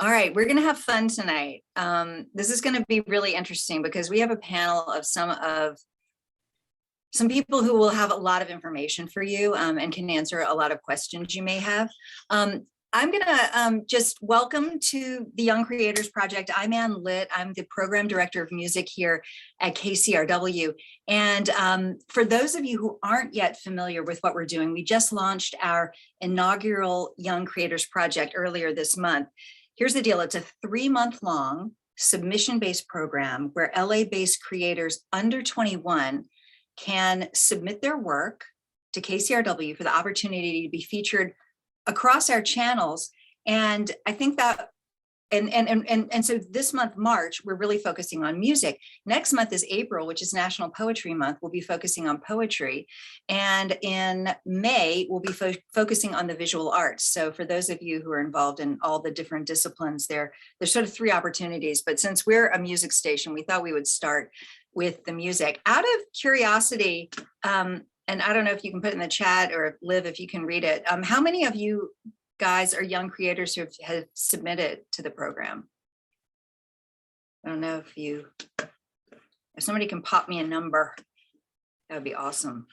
All right, we're going to have fun tonight. This is going to be really interesting because we have a panel of some people who will have a lot of information for you and can answer a lot of questions you may have. I'm going to just welcome to the Young Creators Project. I'm Litt. I'm the program director of music here at KCRW. And for those of you who aren't yet familiar with what we're doing, we just launched our inaugural Young Creators Project earlier this month. Here's the deal. It's a 3-month-long submission-based program where LA-based creators under 21 can submit their work to KCRW for the opportunity to be featured across our channels. And I think that, and so this month, March, we're really focusing on music. Next month is April, which is National Poetry Month. We'll be focusing on poetry. And in May, we'll be focusing on the visual arts. So for those of you who are involved in all the different disciplines, there's sort of 3 opportunities. But since we're a music station, we thought we would start with the music. Out of curiosity, and I don't know if you can put in the chat or Liv, if you can read it. How many of you guys are young creators who have submitted to the program? I don't know if somebody can pop me a number, that would be awesome.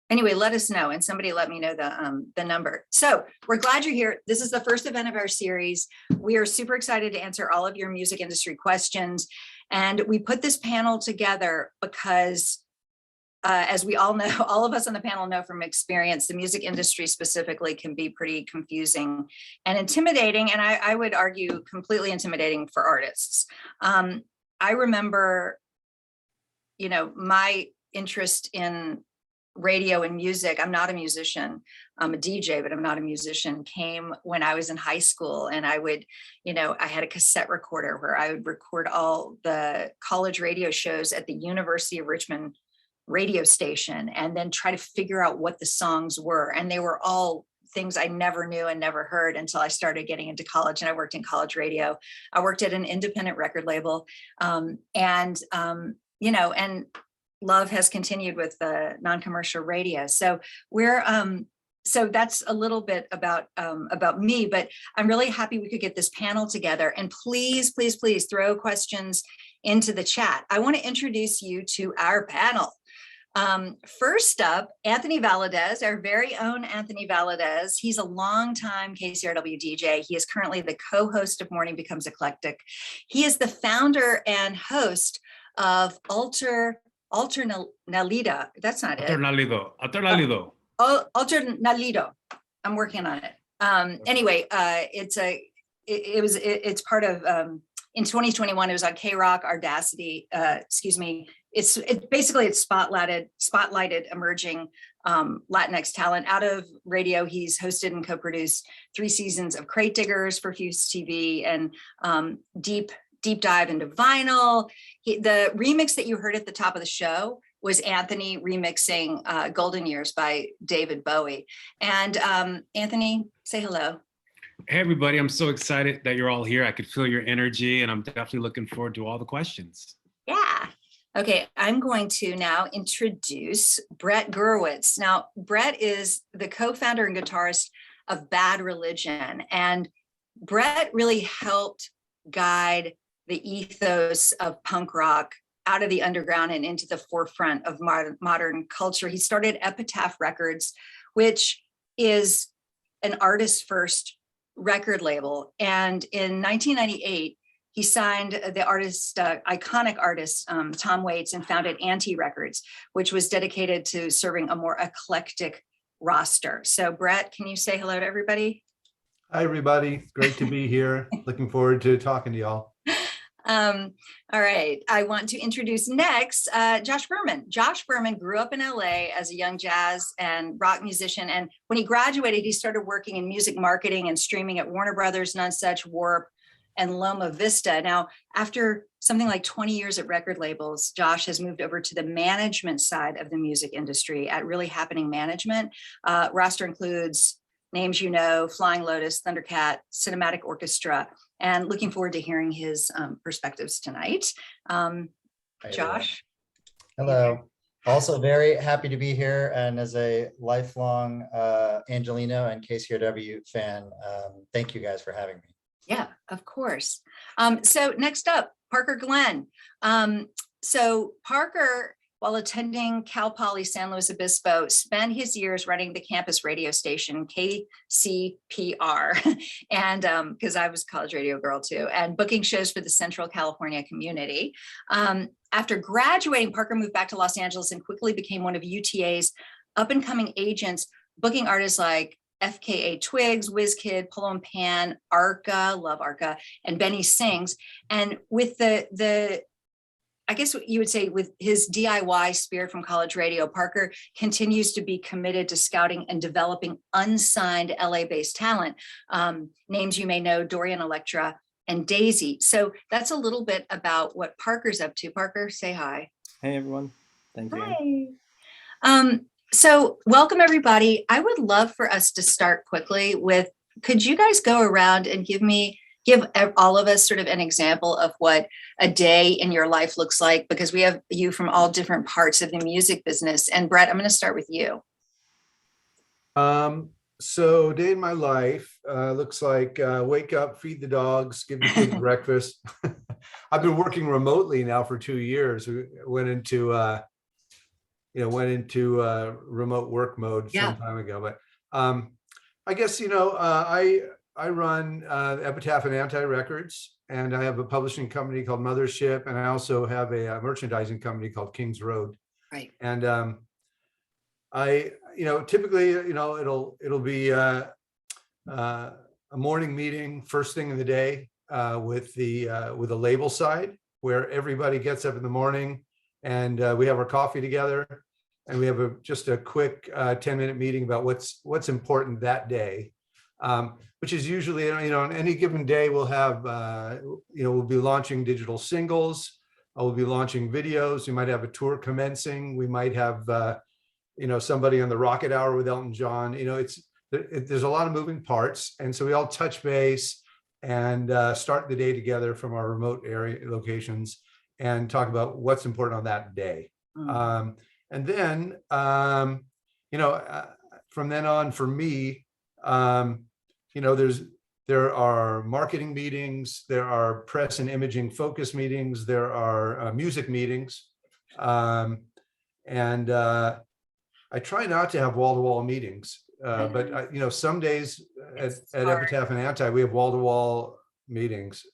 Anyway, let us know, and somebody let me know the number. So we're glad you're here. This is the first event of our series. We are super excited to answer all of your music industry questions. And we put this panel together because as we all know, all of us on the panel know from experience, the music industry specifically can be pretty confusing and intimidating, and I would argue completely intimidating for artists. I remember, my interest in radio and music. I'm not a musician. I'm a DJ, but I'm not a musician, came when I was in high school, and I would, I had a cassette recorder where I would record all the college radio shows at the University of Richmond radio station and then try to figure out what the songs were. And they were all things I never knew and never heard until I started getting into college, and I worked in college radio. I worked at an independent record label, and love has continued with the non-commercial radio. So so that's a little bit about me, but I'm really happy we could get this panel together. And please, please, please throw questions into the chat. I want to introduce you to our panel. First up, Anthony Valadez, our very own Anthony Valadez. He's a longtime KCRW DJ. He is currently the co-host of Morning Becomes Eclectic. He is the founder and host of Alternalida. That's not it. Alternalido. Alternalido. I'm working on it. Anyway, it's part of, in 2021, it was on K-Rock, Audacity, It's spotlighted emerging Latinx talent. Out of radio, he's hosted and co-produced 3 seasons of Crate Diggers for Fuse TV and deep dive into vinyl. The remix that you heard at the top of the show was Anthony remixing Golden Years by David Bowie. And Anthony, say hello. Hey, everybody. I'm so excited that you're all here. I could feel your energy, and I'm definitely looking forward to all the questions. Yeah. Okay, I'm going to now introduce Brett Gurewitz. Now, Brett is the co-founder and guitarist of Bad Religion, and Brett really helped guide the ethos of punk rock out of the underground and into the forefront of modern culture. He started Epitaph Records, which is an artist-first record label, and in 1998, he signed the iconic artist, Tom Waits, and founded Anti Records, which was dedicated to serving a more eclectic roster. So Brett, can you say hello to everybody? Hi, everybody. Great to be here. Looking forward to talking to y'all. All right. I want to introduce next Josh Berman. Josh Berman grew up in LA as a young jazz and rock musician. And when he graduated, he started working in music marketing and streaming at Warner Brothers, Nonesuch, Warp, and Loma Vista. Now, after something like 20 years at record labels, Josh has moved over to the management side of the music industry at Really Happening Management. Roster includes names Flying Lotus, Thundercat, Cinematic Orchestra, and looking forward to hearing his perspectives tonight. Josh? Hello. Also very happy to be here, and as a lifelong Angelino and KCRW fan, thank you guys for having me. Yeah, of course. So next up, Parker Glenn. So Parker, while attending Cal Poly San Luis Obispo, spent his years running the campus radio station KCPR, and because I was a college radio girl too, and booking shows for the Central California community. After graduating, Parker moved back to Los Angeles and quickly became one of UTA's up-and-coming agents, booking artists like FKA Twigs, WizKid, Polo and Pan, Arca, love Arca, and Benny Sings. And with the I guess what you would say with his DIY spirit from college radio, Parker continues to be committed to scouting and developing unsigned LA-based talent. Names you may know, Dorian Electra and Daisy. So that's a little bit about what Parker's up to. Parker, say hi. Hey, everyone. Thank you. Hi. So welcome, everybody. I would love for us to start quickly with, could you guys go around and give all of us sort of an example of what a day in your life looks like, because we have you from all different parts of the music business. And Brett, I'm going to start with you. So day in my life looks like wake up, feed the dogs, give the kids breakfast. I've been working remotely now for 2 years. We went into remote work mode some time ago. But I guess, I run Epitaph and Anti Records, and I have a publishing company called Mothership, and I also have a merchandising company called Kings Road. Right. And I, typically, it'll be a morning meeting first thing in the day with a label side, where everybody gets up in the morning and we have our coffee together, and we have just a quick 10-minute meeting about what's important that day. Which is usually, on any given day, we'll have, we'll be launching digital singles. We'll be launching videos. We might have a tour commencing. We might have, somebody on the Rocket Hour with Elton John. There's a lot of moving parts. And so we all touch base and start the day together from our remote area locations and talk about what's important on that day. And then, from then on for me, there are marketing meetings, there are press and imaging focus meetings, there are music meetings, and I try not to have wall-to-wall meetings, but some days at Epitaph and Anti, we have wall-to-wall meetings.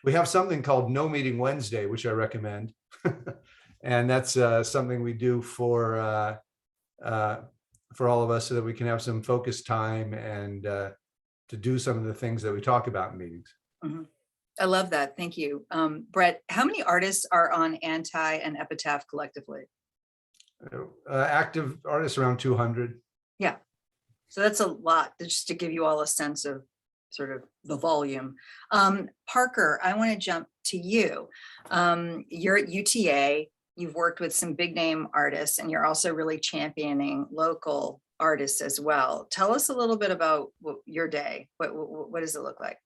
We have something called No Meeting Wednesday, which I recommend, and that's something we do for all of us, so that we can have some focus time and to do some of the things that we talk about in meetings. Mm-hmm. I love that. Thank you. Brett, how many artists are on Anti and Epitaph collectively? Active artists around 200. Yeah. So that's a lot, just to give you all a sense of sort of the volume. Parker, I want to jump to you. You're at UTA. You've worked with some big name artists, and you're also really championing local artists as well. Tell us a little bit about your day. What does it look like?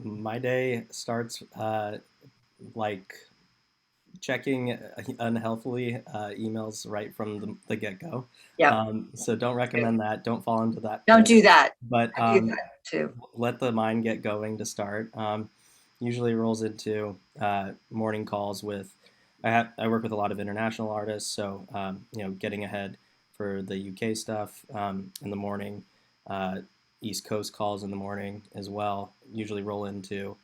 My day starts like checking unhealthily emails right from the get-go. Yeah. So don't recommend that. Don't fall into that. Don't do that. But I do that too. Let the mind get going to start. Usually rolls into morning calls with. I work with a lot of international artists, so getting ahead for the UK stuff in the morning, East Coast calls in the morning as well. Usually roll into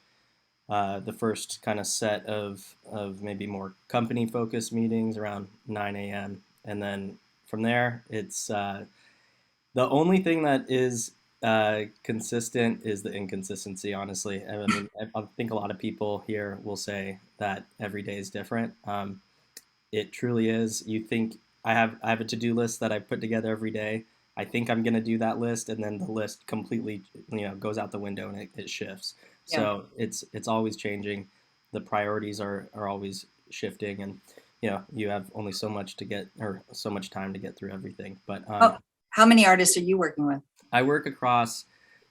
the first kind of set of maybe more company focused meetings around 9 a.m. And then from there, it's the only thing that is consistent is the inconsistency, honestly. I mean, I think a lot of people here will say that every day is different. It truly is. You think I have a to-do list that I put together every day. I think I'm going to do that list, and then the list completely, goes out the window and it shifts. Yeah. So it's always changing. The priorities are always shifting, and you have only so much to get, or so much time to get through everything. But how many artists are you working with? I work across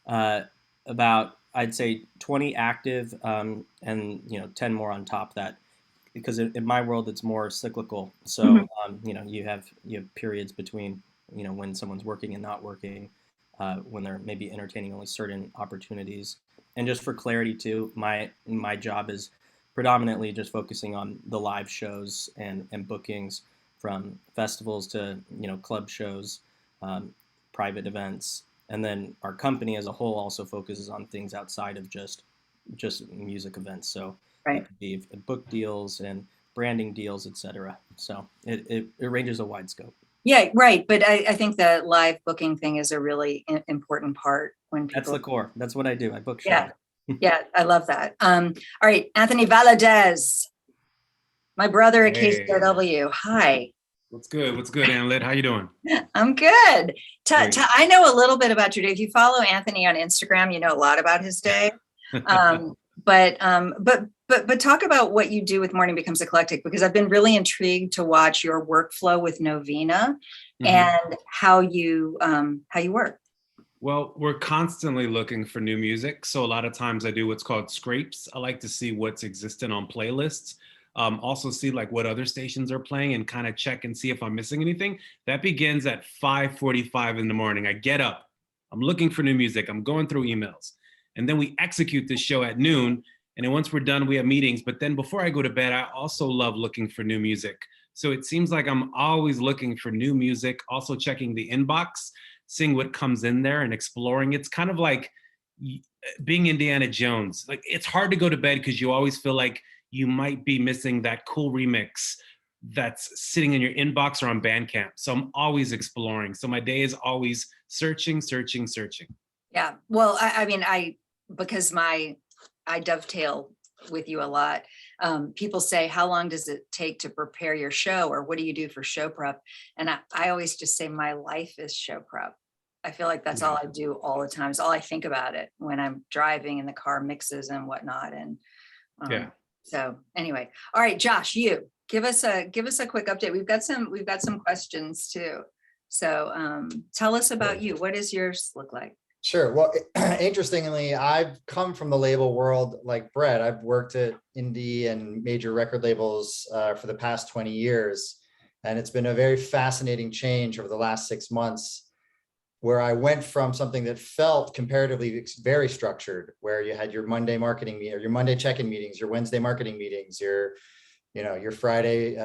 about, I'd say, 20 active and 10 more on top that because in my world it's more cyclical. So Mhm. you know, you have periods between, you know, when someone's working and not working, when they're maybe entertaining only certain opportunities. And just for clarity too, my job is predominantly just focusing on the live shows and bookings, from festivals to, you know, club shows, private events, and then our company as a whole also focuses on things outside of just music events. So it Right. could be book deals and branding deals, etc. So it ranges a wide scope. Yeah, right. But I think the live booking thing is a really important part when That's people. the core. That's what I do. I book shows. Yeah. Yeah, I love that. All right, Anthony Valadez, my brother at Hey. KCRW. Hi. What's good? What's good, Litt? How you doing? I'm good. Great. I know a little bit about your day. If you follow Anthony on Instagram, you know a lot about his day. But talk about what you do with Morning Becomes Eclectic, because I've been really intrigued to watch your workflow with Novena and how you work. Well, we're constantly looking for new music. So a lot of times I do what's called scrapes. I like to see what's existing on playlists. Also see like what other stations are playing and kind of check and see if I'm missing anything. That begins at 5:45 in the morning. I get up, I'm looking for new music. I'm going through emails. And then we execute this show at noon. And then once we're done, we have meetings. But then before I go to bed, I also love looking for new music. So it seems like I'm always looking for new music, also checking the inbox, seeing what comes in there and exploring. It's kind of like being Indiana Jones. Like, it's hard to go to bed because you always feel like you might be missing that cool remix that's sitting in your inbox or on Bandcamp. So I'm always exploring. So my day is always searching. Yeah. Well, I mean, because I dovetail with you a lot. People say, how long does it take to prepare your show, or what do you do for show prep? And I always just say my life is show prep. I feel like that's all I do all the time. It's all I think about it when I'm driving in the car, mixes and whatnot. And so anyway, all right, Josh, you give us a quick update. We've got some questions too. So tell us about you. What does yours look like? Sure. Well, interestingly, I've come from the label world like Brett. I've worked at indie and major record labels for the past 20 years. And it's been a very fascinating change over the last 6 months, where I went from something that felt comparatively very structured, where you had your Monday marketing meeting, or your Monday check-in meetings, your Wednesday marketing meetings, your Friday,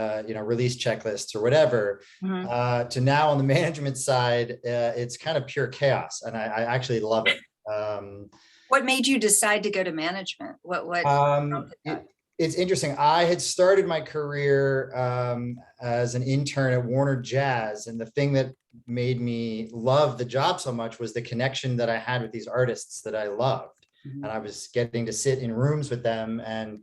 release checklists or whatever, to now on the management side, it's kind of pure chaos. And I actually love it. What made you decide to go to management? It's interesting. I had started my career as an intern at Warner Jazz. And the thing that made me love the job so much was the connection that I had with these artists that I loved. And I was getting to sit in rooms with them and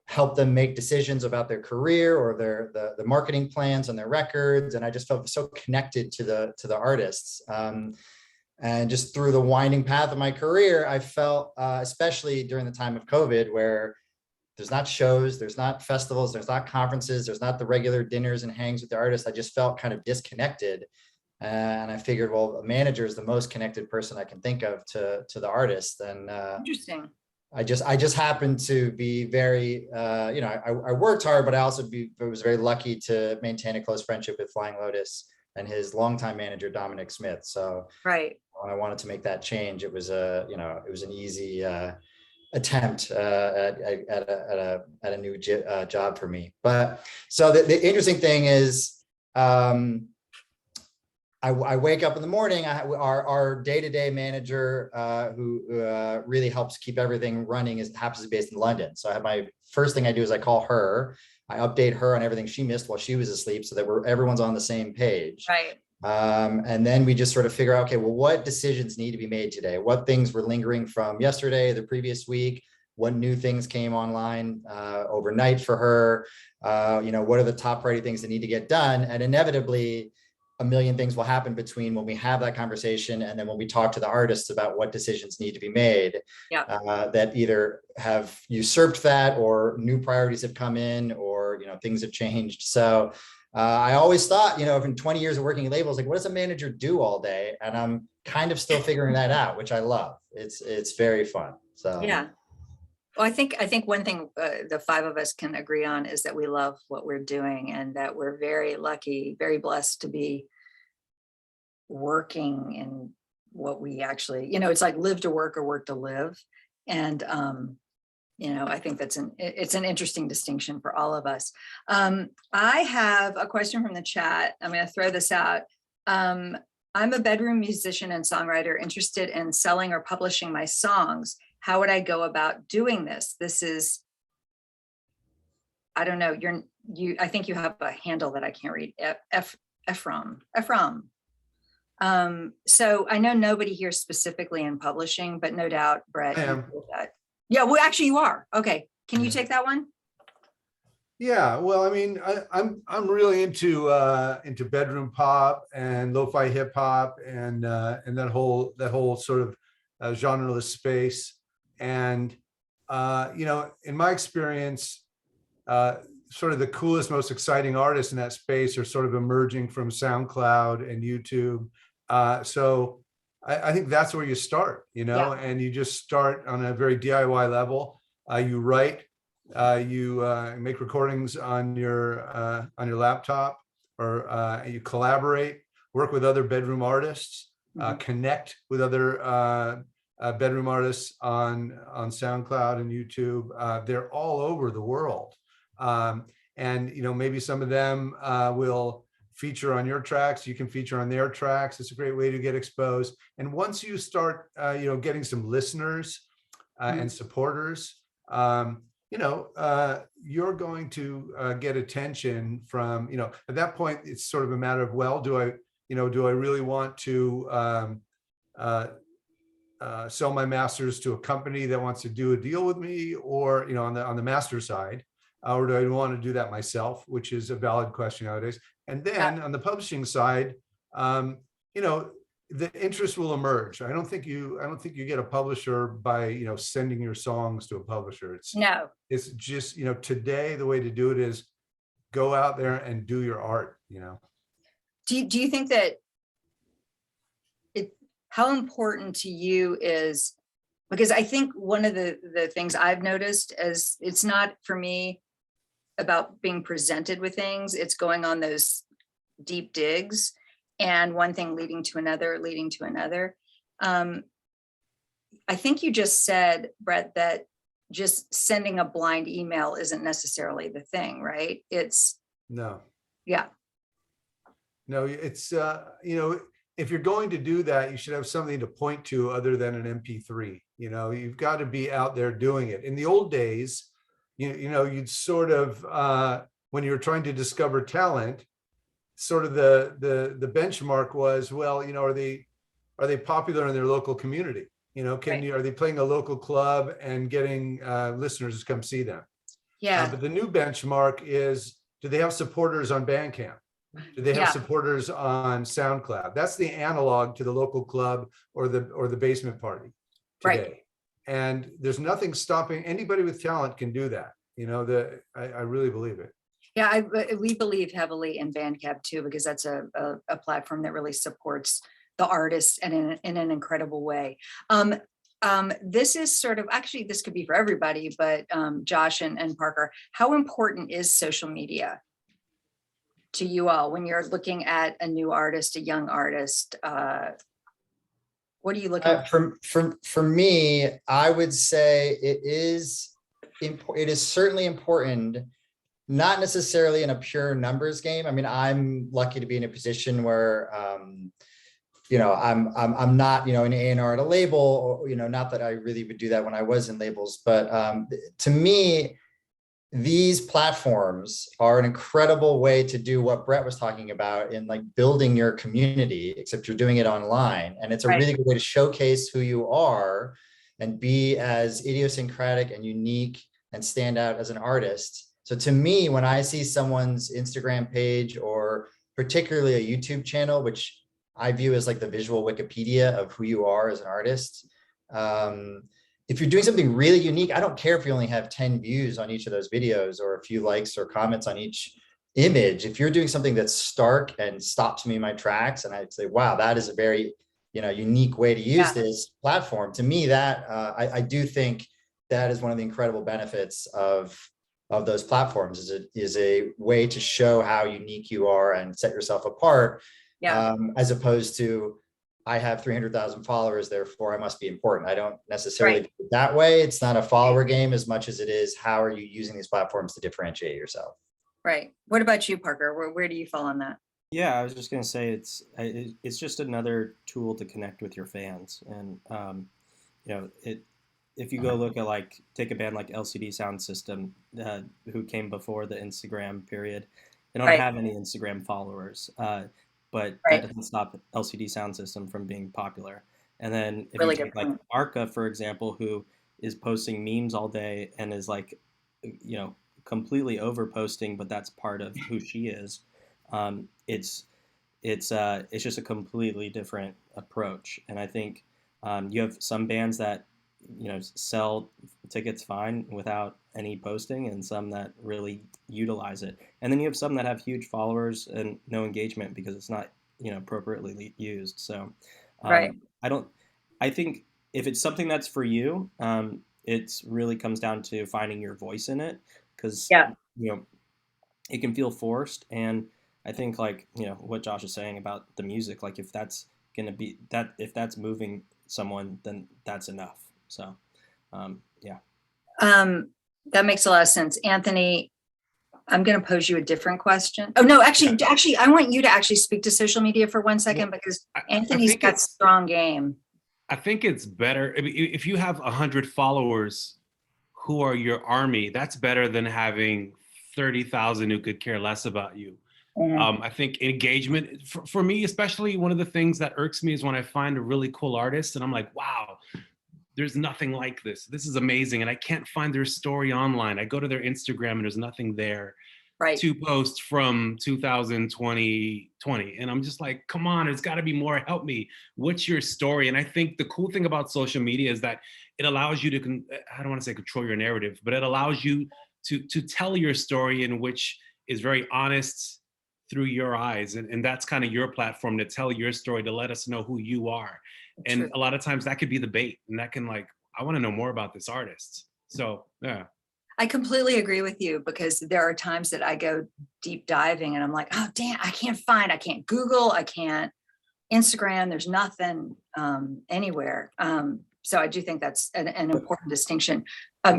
help them make decisions about their career or the marketing plans on their records. And I just felt so connected to the artists. And just through the winding path of my career, I felt, especially during the time of COVID, where there's not shows, there's not festivals, there's not conferences, there's not the regular dinners and hangs with the artists. I just felt kind of disconnected. And I figured, well, a manager is the most connected person I can think of to the artist. And Interesting. I just happened to be very, I worked hard, but I also was very lucky to maintain a close friendship with Flying Lotus and his longtime manager, Dominic Smith. So right. When I wanted to make that change, it was an easy attempt at a new job for me. But so the interesting thing is, I wake up in the morning. Our day-to-day manager, who really helps keep everything running, happens to be based in London. So my first thing I do is I call her. I update her on everything she missed while she was asleep, so that everyone's on the same page. Right. And then we just sort of figure out, okay, well, what decisions need to be made today? What things were lingering from yesterday, the previous week? What new things came online overnight for her? What are the top priority things that need to get done? And inevitably, a million things will happen between when we have that conversation and then when we talk to the artists about what decisions need to be made. That either have usurped that, or new priorities have come in, or things have changed. So I always thought, if in 20 years of working at labels, like, what does a manager do all day? And I'm kind of still figuring that out, which I love. It's very fun. So yeah. Well, I think one thing the five of us can agree on is that we love what we're doing and that we're very lucky, very blessed to be working in what we actually, it's like live to work or work to live. And, I think it's an interesting distinction for all of us. I have a question from the chat. I'm going to throw this out. I'm a bedroom musician and songwriter interested in selling or publishing my songs. How would I go about doing this? This is, I don't know, I think you have a handle that I can't read, Ephraim. So I know nobody here specifically in publishing, but no doubt, Brett. I am. Yeah, well, actually you are. Okay. Can you take that one? Yeah, well, I mean, I'm really into bedroom pop and lo-fi hip hop and that whole sort of genre-less space. And in my experience, sort of the coolest, most exciting artists in that space are sort of emerging from SoundCloud and YouTube. So I think that's where you start, and you just start on a very DIY level. You write, you make recordings on your laptop, or you collaborate, work with other bedroom artists, connect with other bedroom artists on SoundCloud and YouTube. They're all over the world. And maybe some of them will feature on your tracks, you can feature on their tracks. It's a great way to get exposed. And once you start getting some listeners and supporters, you're going to get attention from, at that point, it's sort of a matter of, well, do I really want to sell my masters to a company that wants to do a deal with me, or, on the master side, or do I want to do that myself, which is a valid question nowadays. And then on the publishing side, the interest will emerge. I don't think you get a publisher by, sending your songs to a publisher. It's just, today the way to do it is go out there and do your art, Do you think that how important to you is, because I think one of the things I've noticed is it's not for me about being presented with things, it's going on those deep digs and one thing leading to another. I think you just said, Brett, that just sending a blind email isn't necessarily the thing, right? No, yeah. No, it's, if you're going to do that, you should have something to point to other than an MP3. You've got to be out there doing it. In the old days, you'd sort of, when you were trying to discover talent, sort of the benchmark was, well, are they popular in their local community? Are they playing a local club and getting listeners to come see them? Yeah. But the new benchmark is, do they have supporters on Bandcamp? Do they have supporters on SoundCloud? That's the analog to the local club or the basement party today. Right. And there's nothing stopping anybody with talent can do that. I really believe it. Yeah, we believe heavily in Bandcamp too, because that's a platform that really supports the artists and in an incredible way. This is sort of, actually, this could be for everybody, but Josh and Parker, how important is social media to you all when you're looking at a new artist, a young artist? What are you looking for me, I would say it is certainly important, not necessarily in a pure numbers game. I mean, I'm lucky to be in a position where I'm not, an A&R at a label, or, not that I really would do that when I was in labels, but to me, these platforms are an incredible way to do what Brett was talking about in like building your community, except you're doing it online. And it's a really good way to showcase who you are and be as idiosyncratic and unique and stand out as an artist. So to me, when I see someone's Instagram page, or particularly a YouTube channel, which I view as like the visual Wikipedia of who you are as an artist, if you're doing something really unique, I don't care if you only have 10 views on each of those videos or a few likes or comments on each image. If you're doing something that's stark and stops me in my tracks, and I'd say, wow, that is a very, unique way to use this platform. To me, that I do think that is one of the incredible benefits of those platforms, is it is a way to show how unique you are and set yourself apart, as opposed to, I have 300,000 followers, therefore I must be important. I don't necessarily do it that way. It's not a follower game as much as it is, how are you using these platforms to differentiate yourself? Right. What about you, Parker? Where do you fall on that? Yeah, I was just gonna say it's just another tool to connect with your fans, and if you go look at, like, take a band like LCD Sound System, who came before the Instagram period, they don't have any Instagram followers, but that doesn't stop LCD Sound System from being popular. And then if you take like Arca, for example, who is posting memes all day and is like, completely over posting, but that's part of who she is. It's just a completely different approach, and I think you have some bands that sell tickets fine without any posting, and some that really utilize it, and then you have some that have huge followers and no engagement because it's not appropriately used. So I think if it's something that's for you, it really comes down to finding your voice in it, because it can feel forced. And I think, like, what Josh is saying about the music, like, if that's going to be that, if that's moving someone, then that's enough. So, that makes a lot of sense. Anthony, I'm going to pose you a different question. Oh, no, actually, I want you to actually speak to social media for 1 second, because Anthony's got strong game. I think it's better if you have 100 followers who are your army. That's better than having 30,000 who could care less about you. I think engagement for me, especially, one of the things that irks me is when I find a really cool artist and I'm like, wow, there's nothing like this. This is amazing. And I can't find their story online. I go to their Instagram and there's nothing there. Two posts from 2020, and I'm just like, come on, there's got to be more. Help me. What's your story? And I think the cool thing about social media is that it allows you to, I don't want to say control your narrative, but it allows you to tell your story, in which is very honest through your eyes. And that's kind of your platform, to tell your story, to let us know who you are. And a lot of times that could be the bait, and that can, like, I want to know more about this artist. So, yeah. I completely agree with you, because there are times that I go deep diving and I'm like, oh, damn, I can't Google, I can't Instagram, there's nothing anywhere. So I do think that's an important distinction.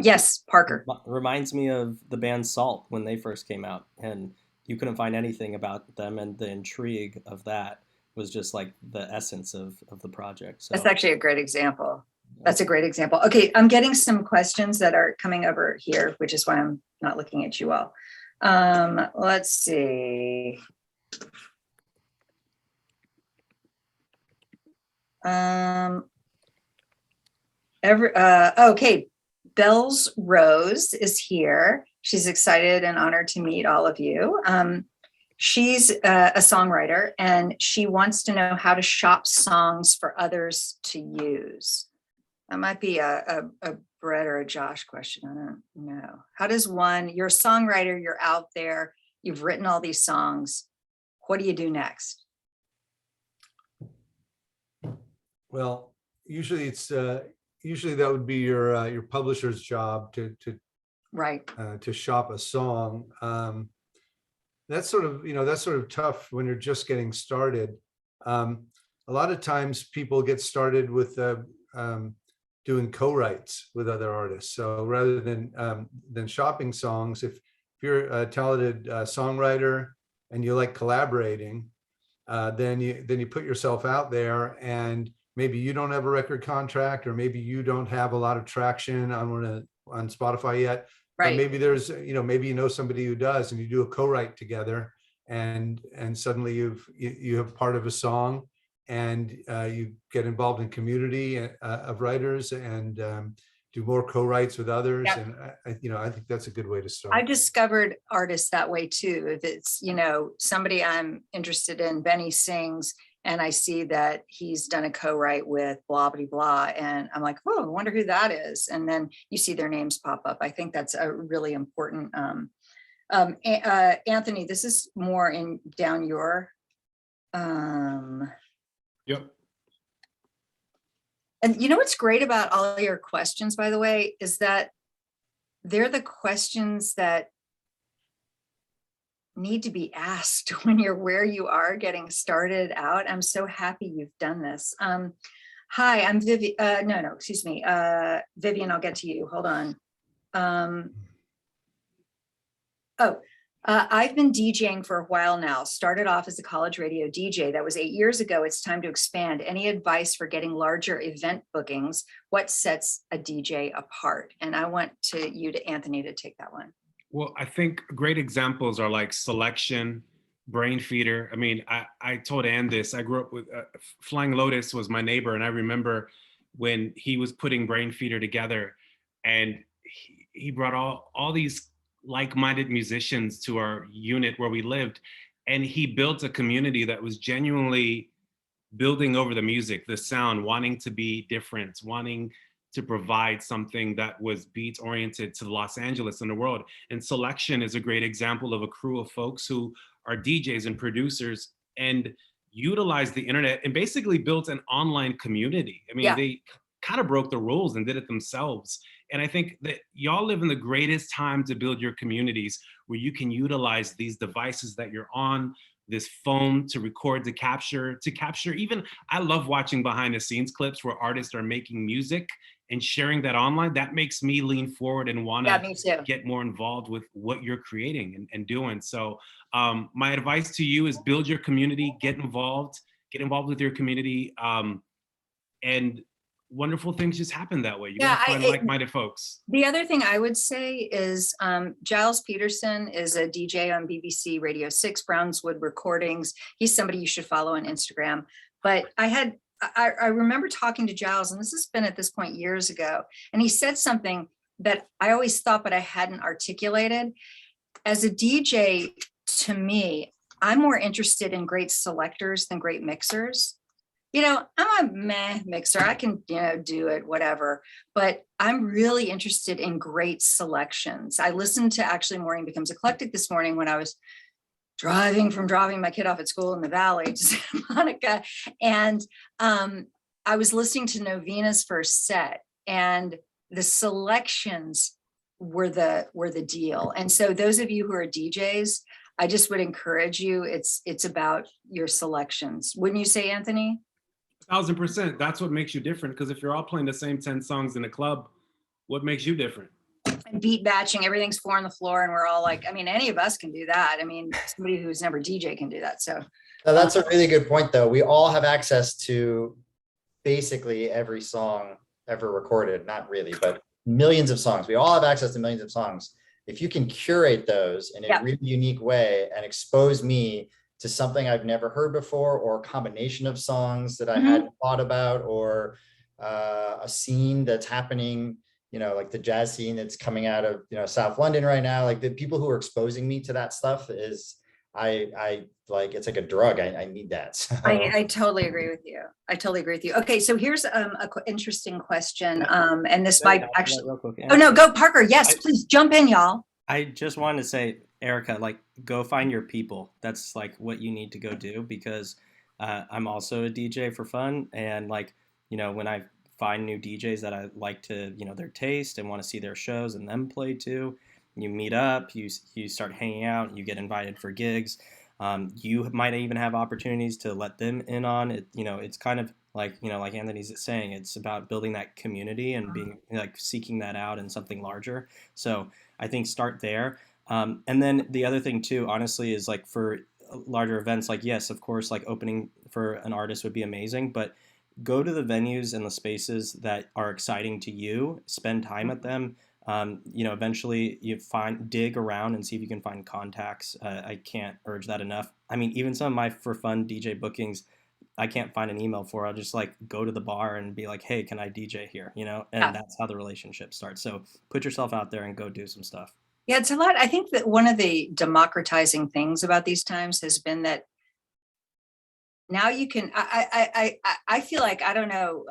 Yes, Parker. Reminds me of the band Salt when they first came out, and you couldn't find anything about them, and the intrigue of that was just like the essence of the project. So that's actually a great example. That's a great example. Okay, I'm getting some questions that are coming over here, which is why I'm not looking at you all. Let's see. Okay, Bells Rose is here. She's excited and honored to meet all of you. She's a songwriter, and she wants to know how to shop songs for others to use. That might be a Brett or a Josh question. I don't know. How does one, you're a songwriter, you're out there, you've written all these songs. What do you do next? Well, usually that would be your publisher's job to shop a song. That's sort of tough when you're just getting started. A lot of times people get started with doing co-writes with other artists. So rather than shopping songs, if you're a talented songwriter and you like collaborating, then you put yourself out there, and maybe you don't have a record contract, or maybe you don't have a lot of traction on Spotify yet. Right. But maybe there's, maybe you know somebody who does, and you do a co-write together, and suddenly you have part of a song, and you get involved in community of writers, and do more co-writes with others. Yep. And I think that's a good way to start. I discovered artists that way too. If it's, somebody I'm interested in, Benny sings, and I see that he's done a co-write with blah, blah, blah. And I'm like, oh, I wonder who that is. And then you see their names pop up. I think that's a really important. Anthony, this is more down your. Yep. And you know what's great about all your questions, by the way, is that they're the questions that need to be asked when you're where you are getting started out. I'm so happy you've done this. Hi, I'm Vivian. No, excuse me. Vivian, I'll get to you. Hold on. I've been DJing for a while now. Started off as a college radio DJ. That was 8 years ago. It's time to expand. Any advice for getting larger event bookings? What sets a DJ apart? And I want you to Anthony to take that one. Well, I think great examples are like Selection, Brain Feeder. I mean, I told Ann this. I grew up with Flying Lotus was my neighbor, and I remember when he was putting Brain Feeder together, and he brought all these like-minded musicians to our unit where we lived, and he built a community that was genuinely building over the music, the sound, wanting to be different, wanting to provide something that was beat oriented to Los Angeles and the world. And Selection is a great example of a crew of folks who are DJs and producers and utilized the internet and basically built an online community. I mean, they kind of broke the rules and did it themselves. And I think that y'all live in the greatest time to build your communities where you can utilize these devices that you're on, this phone to record, to capture even, I love watching behind the scenes clips where artists are making music and sharing that online. That makes me lean forward and want to get more involved with what you're creating and doing. So my advice to you is build your community, get involved with your community, and wonderful things just happen that way. You're gonna find like-minded folks. The other thing I would say is Giles Peterson is a DJ on BBC Radio 6, Brownswood Recordings. He's somebody you should follow on Instagram. But I remember talking to Giles, and this has been at this point years ago, and he said something that I always thought, but I hadn't articulated. As a DJ, to me, I'm more interested in great selectors than great mixers. You know, I'm a meh mixer. I can, do it, whatever. But I'm really interested in great selections. I listened to actually Morning Becomes Eclectic this morning when I was dropping my kid off at school in the Valley to Santa Monica. And I was listening to Novina's first set, and the selections were the deal. And so those of you who are DJs, I just would encourage you, it's about your selections. Wouldn't you say, Anthony? 1000%. That's what makes you different. Because if you're all playing the same 10 songs in a club, what makes you different? And beat batching, everything's 4 on the floor, and we're all like, I mean, any of us can do that. I mean, somebody who's never DJ can do that. So that's a really good point, though. We all have access to basically every song ever recorded. Not really, but millions of songs. We all have access to millions of songs. If you can curate those in a really unique way and expose me to something I've never heard before, or a combination of songs that I hadn't thought about, or a scene that's happening, like the jazz scene that's coming out of, South London right now, like the people who are exposing me to that stuff is, I like, it's like a drug. I need that. So. I totally agree with you. Okay, so here's an interesting question. And this might actually, real quick, oh no, go Parker. Yes, please jump in, y'all. I just wanted to say, Erica, like, go find your people. That's like what you need to go do, because I'm also a DJ for fun. And like, when I find new DJs that I like to, their taste and want to see their shows and them play too, you meet up, you start hanging out, you get invited for gigs. You might even have opportunities to let them in on it. It's kind of like, like Anthony's saying, it's about building that community and being like seeking that out in something larger. So I think start there. And then the other thing too, honestly, is like for larger events, like, yes, of course, like opening for an artist would be amazing, but go to the venues and the spaces that are exciting to you, spend time at them. Eventually you dig around and see if you can find contacts. I can't urge that enough. I mean, even some of my for fun DJ bookings, I can't find an email for. I'll just like go to the bar and be like, hey, can I DJ here? And that's how the relationship starts. So put yourself out there and go do some stuff. Yeah, it's a lot. I think that one of the democratizing things about these times has been that now you can, I feel like, I don't know,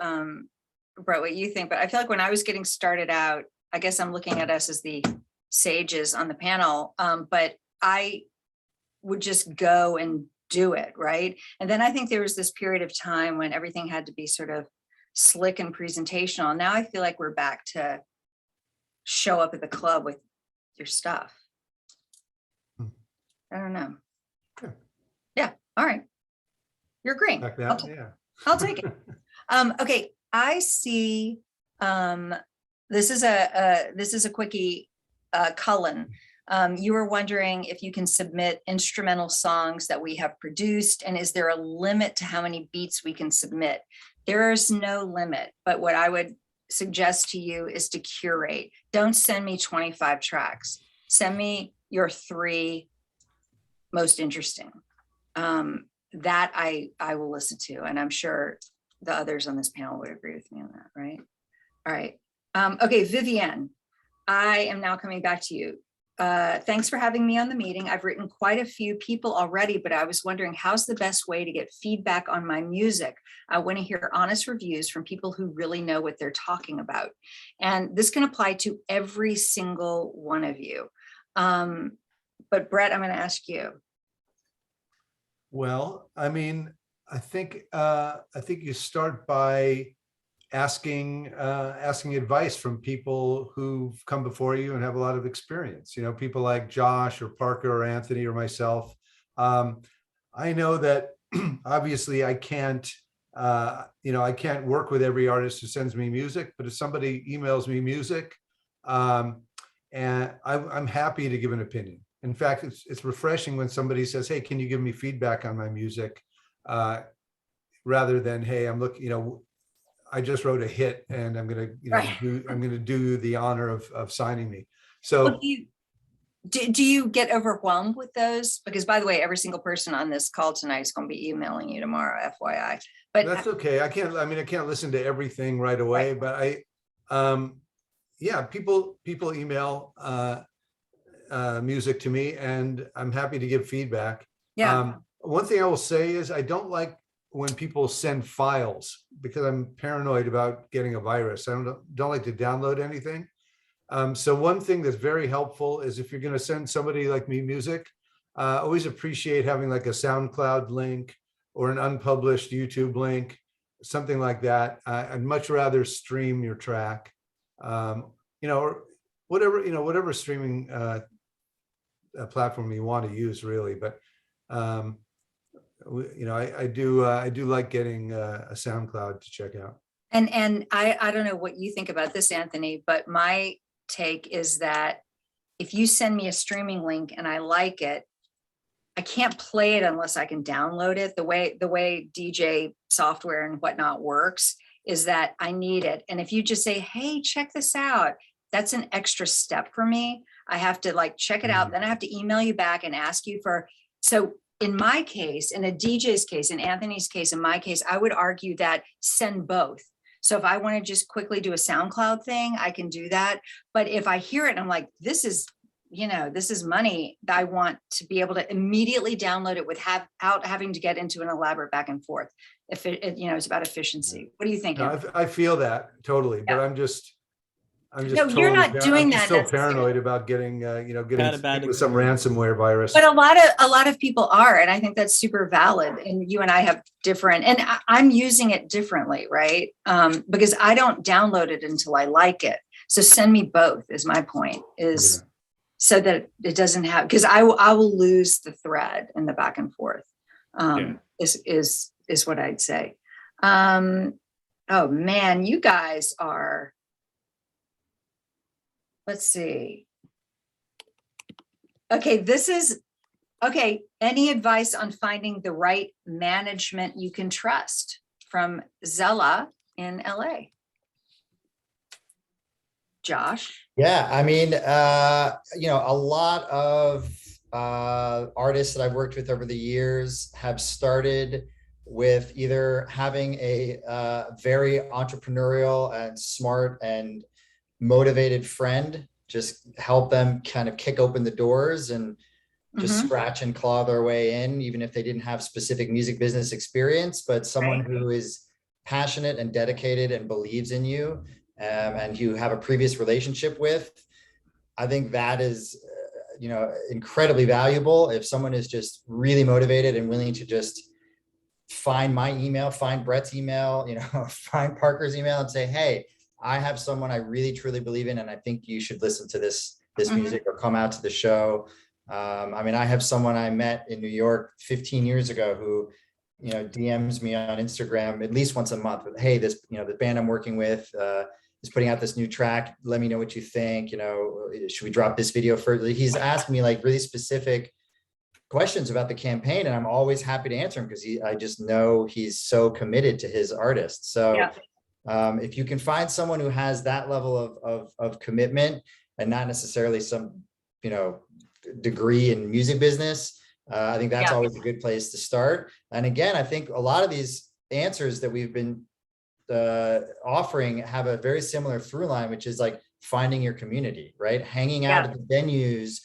Brett, what you think, but I feel like when I was getting started out, I guess I'm looking at us as the sages on the panel, but I would just go and do it, right? And then I think there was this period of time when everything had to be sort of slick and presentational. Now I feel like we're back to show up at the club with your stuff. I don't know. Sure. Yeah. All right. You're agreeing. Like I'll, that, yeah. I'll take it. Okay. I see. This is a quickie, Cullen. You were wondering if you can submit instrumental songs that we have produced, and is there a limit to how many beats we can submit? There is no limit, but what I would suggest to you is to curate. Don't send me 25 tracks. Send me your 3 most interesting. That I will listen to, and I'm sure the others on this panel would agree with me on that, right? All right. Okay, Vivienne, I am now coming back to you. Thanks for having me on the meeting. I've written quite a few people already, but I was wondering, how's the best way to get feedback on my music? I want to hear honest reviews from people who really know what they're talking about. And this can apply to every single one of you. But Brett, I'm going to ask you. Well, I mean, I think you start by asking advice from people who've come before you and have a lot of experience. You know, people like Josh or Parker or Anthony or myself. I know that obviously I can't work with every artist who sends me music, but if somebody emails me music, and I'm happy to give an opinion. In fact, it's refreshing when somebody says, "Hey, can you give me feedback on my music?" Rather than, "Hey, I'm looking, I just wrote a hit and I'm gonna, I'm gonna do you the honor of signing me." So, Well, do you get overwhelmed with those? Because, by the way, every single person on this call tonight is going to be emailing you tomorrow, FYI. But that's okay. I can't listen to everything right away, right. But yeah, people email music to me, and I'm happy to give feedback. Yeah. One thing I will say is I don't like when people send files because I'm paranoid about getting a virus. I don't like to download anything. So one thing that's very helpful is if you're going to send somebody like me music, always appreciate having like a SoundCloud link or an unpublished YouTube link, something like that. I'd much rather stream your track, or whatever streaming platform you want to use, really. But I do like getting a SoundCloud to check out. And I don't know what you think about this, Anthony, but my take is that if you send me a streaming link and I like it, I can't play it unless I can download it. The way DJ software and whatnot works is that I need it. And if you just say, "Hey, check this out," that's an extra step for me. I have to check it out. Then I have to email you back and ask you for, so in my case, in a DJ's case, in Anthony's case, in my case, I would argue that send both. So if I want to just quickly do a SoundCloud thing, I can do that. But if I hear it and I'm like, this is money, I want to be able to immediately download it without having to get into an elaborate back and forth. If it's about efficiency. What do you think? No, I feel that totally, but I'm just No, totally, you're not doing that. So paranoid about getting with some ransomware virus. But a lot of people are, and I think that's super valid. And you and I have different, and I'm using it differently, right? Because I don't download it until I like it. So send me both. Is my point is so that it doesn't have, because I will lose the thread in the back and forth. Is what I'd say. Oh man, you guys are. Let's see. Okay, any advice on finding the right management you can trust? From Zella in LA. Josh? Yeah, I mean, a lot of artists that I've worked with over the years have started with either having a very entrepreneurial and smart and motivated friend just help them kind of kick open the doors and just scratch and claw their way in, even if they didn't have specific music business experience, but someone who is passionate and dedicated and believes in you, and you have a previous relationship with. I think that is, incredibly valuable. If someone is just really motivated and willing to just find my email, find Brett's email, find Parker's email and say, hey, I have someone I really truly believe in, and I think you should listen to this music or come out to the show. I have someone I met in New York 15 years ago who, DMs me on Instagram at least once a month with, hey, this, the band I'm working with is putting out this new track. Let me know what you think. Should we drop this video further? He's asked me like really specific questions about the campaign, and I'm always happy to answer him because I just know he's so committed to his artists. So if you can find someone who has that level of commitment and not necessarily some, degree in music business, I think that's always a good place to start. And again, I think a lot of these answers that we've been offering have a very similar through line, which is like finding your community, right? Hanging out at the venues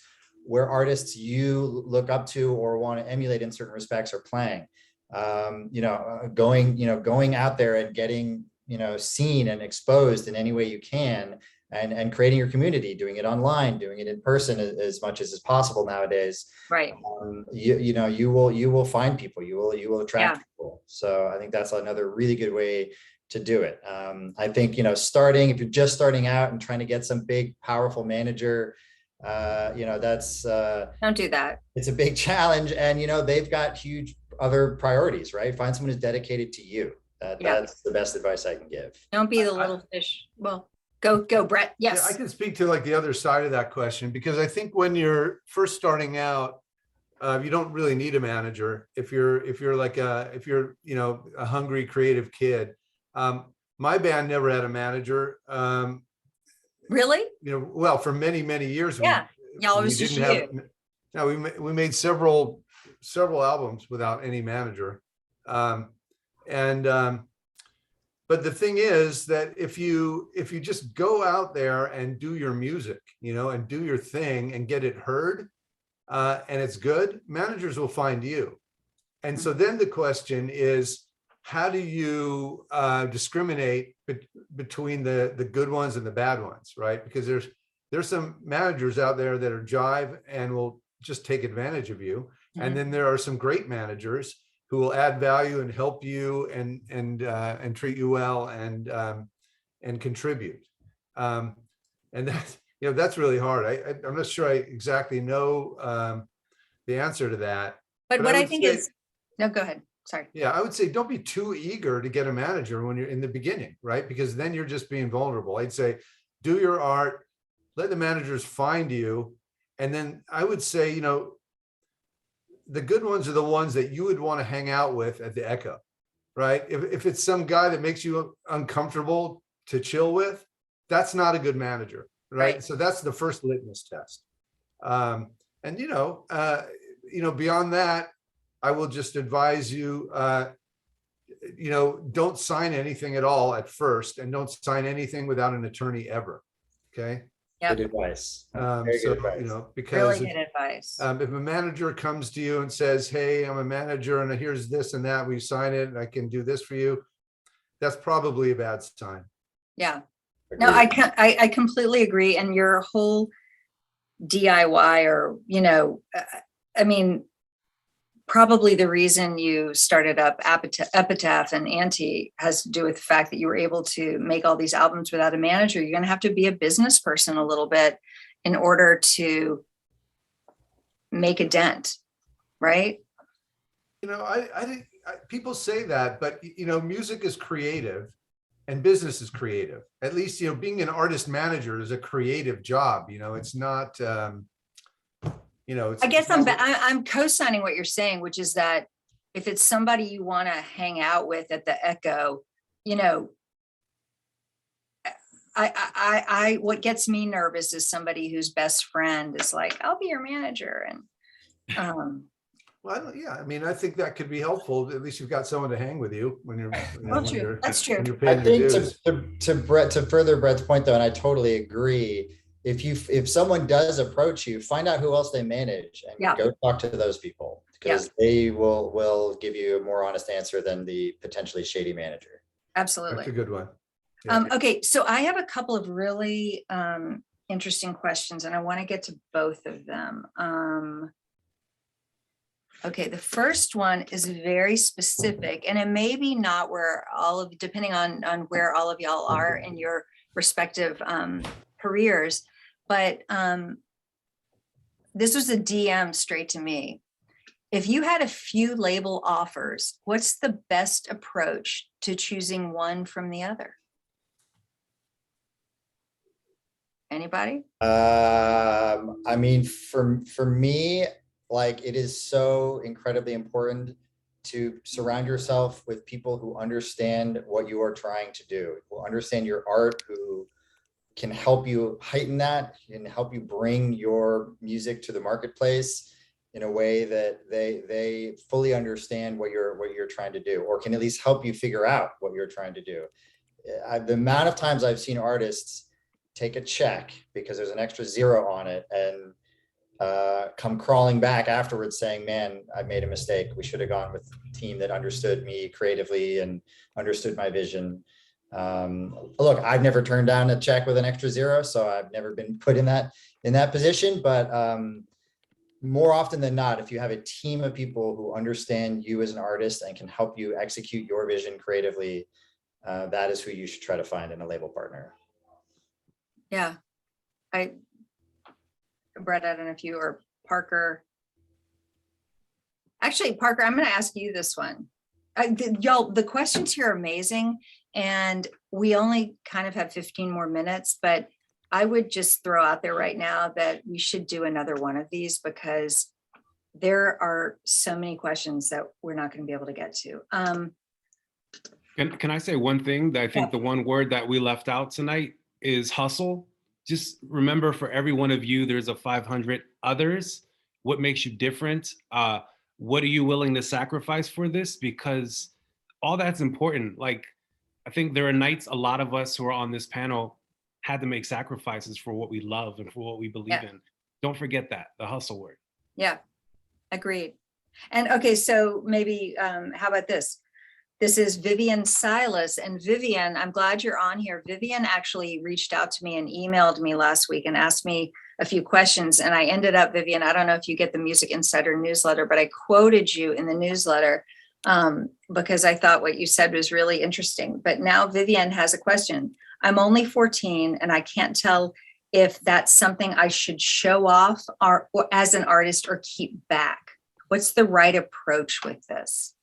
where artists you look up to or want to emulate in certain respects are playing. Going out there and getting, seen and exposed in any way you can, and creating your community, doing it online, doing it in person as much as is possible nowadays. Right. You will find people, you will attract people. So I think that's another really good way to do it. I think, if you're just starting out and trying to get some big, powerful manager, that's don't do that. It's a big challenge, and they've got huge other priorities, right? Find someone who's dedicated to you. That's the best advice I can give. Don't be the little fish. Well, go, Brett. Yes. Yeah, I can speak to like the other side of that question, because I think when you're first starting out, you don't really need a manager. If you're a hungry creative kid. My band never had a manager. Really? Well, for many, many years. Yeah. Y'all was just you. No, we made several albums without any manager. But the thing is that if you just go out there and do your music, and do your thing and get it heard, and it's good, managers will find you. And so then the question is, how do you discriminate between the good ones and the bad ones, right? Because there's some managers out there that are jive and will just take advantage of you. Mm-hmm. And then there are some great managers who will add value and help you and treat you well and contribute. And that's really hard. I'm not sure I exactly know the answer to that. But what I think is, no, go ahead. Sorry. Yeah, I would say don't be too eager to get a manager when you're in the beginning, right? Because then you're just being vulnerable. I'd say do your art, let the managers find you. And then I would say, the good ones are the ones that you would want to hang out with at the Echo, right? If it's some guy that makes you uncomfortable to chill with, that's not a good manager, right? So that's the first litmus test. And beyond that, I will just advise you, don't sign anything at all at first, and don't sign anything without an attorney ever. Okay. Yep. Good advice. Because really good advice. If a manager comes to you and says, hey, I'm a manager and here's this and that, we sign it and I can do this for you, that's probably a bad sign. Yeah. No, I completely agree. And your whole DIY or, probably the reason you started up Epitaph and Anti has to do with the fact that you were able to make all these albums without a manager. You're going to have to be a business person a little bit in order to make a dent, right? I think people say that, but music is creative and business is creative. At least, being an artist manager is a creative job. It's not, I guess I'm co-signing what you're saying, which is that if it's somebody you want to hang out with at the Echo, I what gets me nervous is somebody whose best friend is like, I'll be your manager. And well, yeah, I think that could be helpful. At least you've got someone to hang with you when you're. That's true. I think to further Brett's point, though, and I totally agree. If someone does approach you, find out who else they manage and go talk to those people, because they will give you a more honest answer than the potentially shady manager. Absolutely. That's a good one. Yeah. Okay. So I have a couple of really interesting questions and I want to get to both of them. Okay, the first one is very specific, and it may be not where depending on where all of y'all are in your respective careers, but this was a DM straight to me. If you had a few label offers, what's the best approach to choosing one from the other? Anybody? I mean, for me, like, it is so incredibly important to surround yourself with people who understand what you are trying to do, who understand your art, who can help you heighten that, can help you bring your music to the marketplace in a way that they fully understand what you're trying to do, or can at least help you figure out what you're trying to do. The amount of times I've seen artists take a check because there's an extra zero on it and come crawling back afterwards saying, man, I made a mistake. We should have gone with a team that understood me creatively and understood my vision. Look, I've never turned down a check with an extra zero, so I've never been put in that position. But more often than not, if you have a team of people who understand you as an artist and can help you execute your vision creatively, that is who you should try to find in a label partner. Yeah, Brett, I don't know if you or Parker. Actually, Parker, I'm going to ask you this one. Y'all, the questions here are amazing, and we only kind of have 15 more minutes, but I would just throw out there right now that we should do another one of these because there are so many questions that we're not going to be able to get to. Can I say one thing? That I think Yeah. the one word that we left out tonight is hustle. Just remember, for every one of you, there's a 500 others. What makes you different? What are you willing to sacrifice for this? Because all that's important. Like, I think there are nights a lot of us who are on this panel had to make sacrifices for what we love and for what we believe in. Don't forget that, the hustle word. Yeah, agreed. And okay, so maybe, how about this? This is Vivian Silas, and Vivian, I'm glad you're on here. Vivian actually reached out to me and emailed me last week and asked me a few questions. And I ended up, Vivian, I don't know if you get the Music Insider newsletter, but I quoted you in the newsletter because I thought what you said was really interesting. But now Vivian has a question. I'm only 14 and I can't tell if that's something I should show off or as an artist or keep back. What's the right approach with this?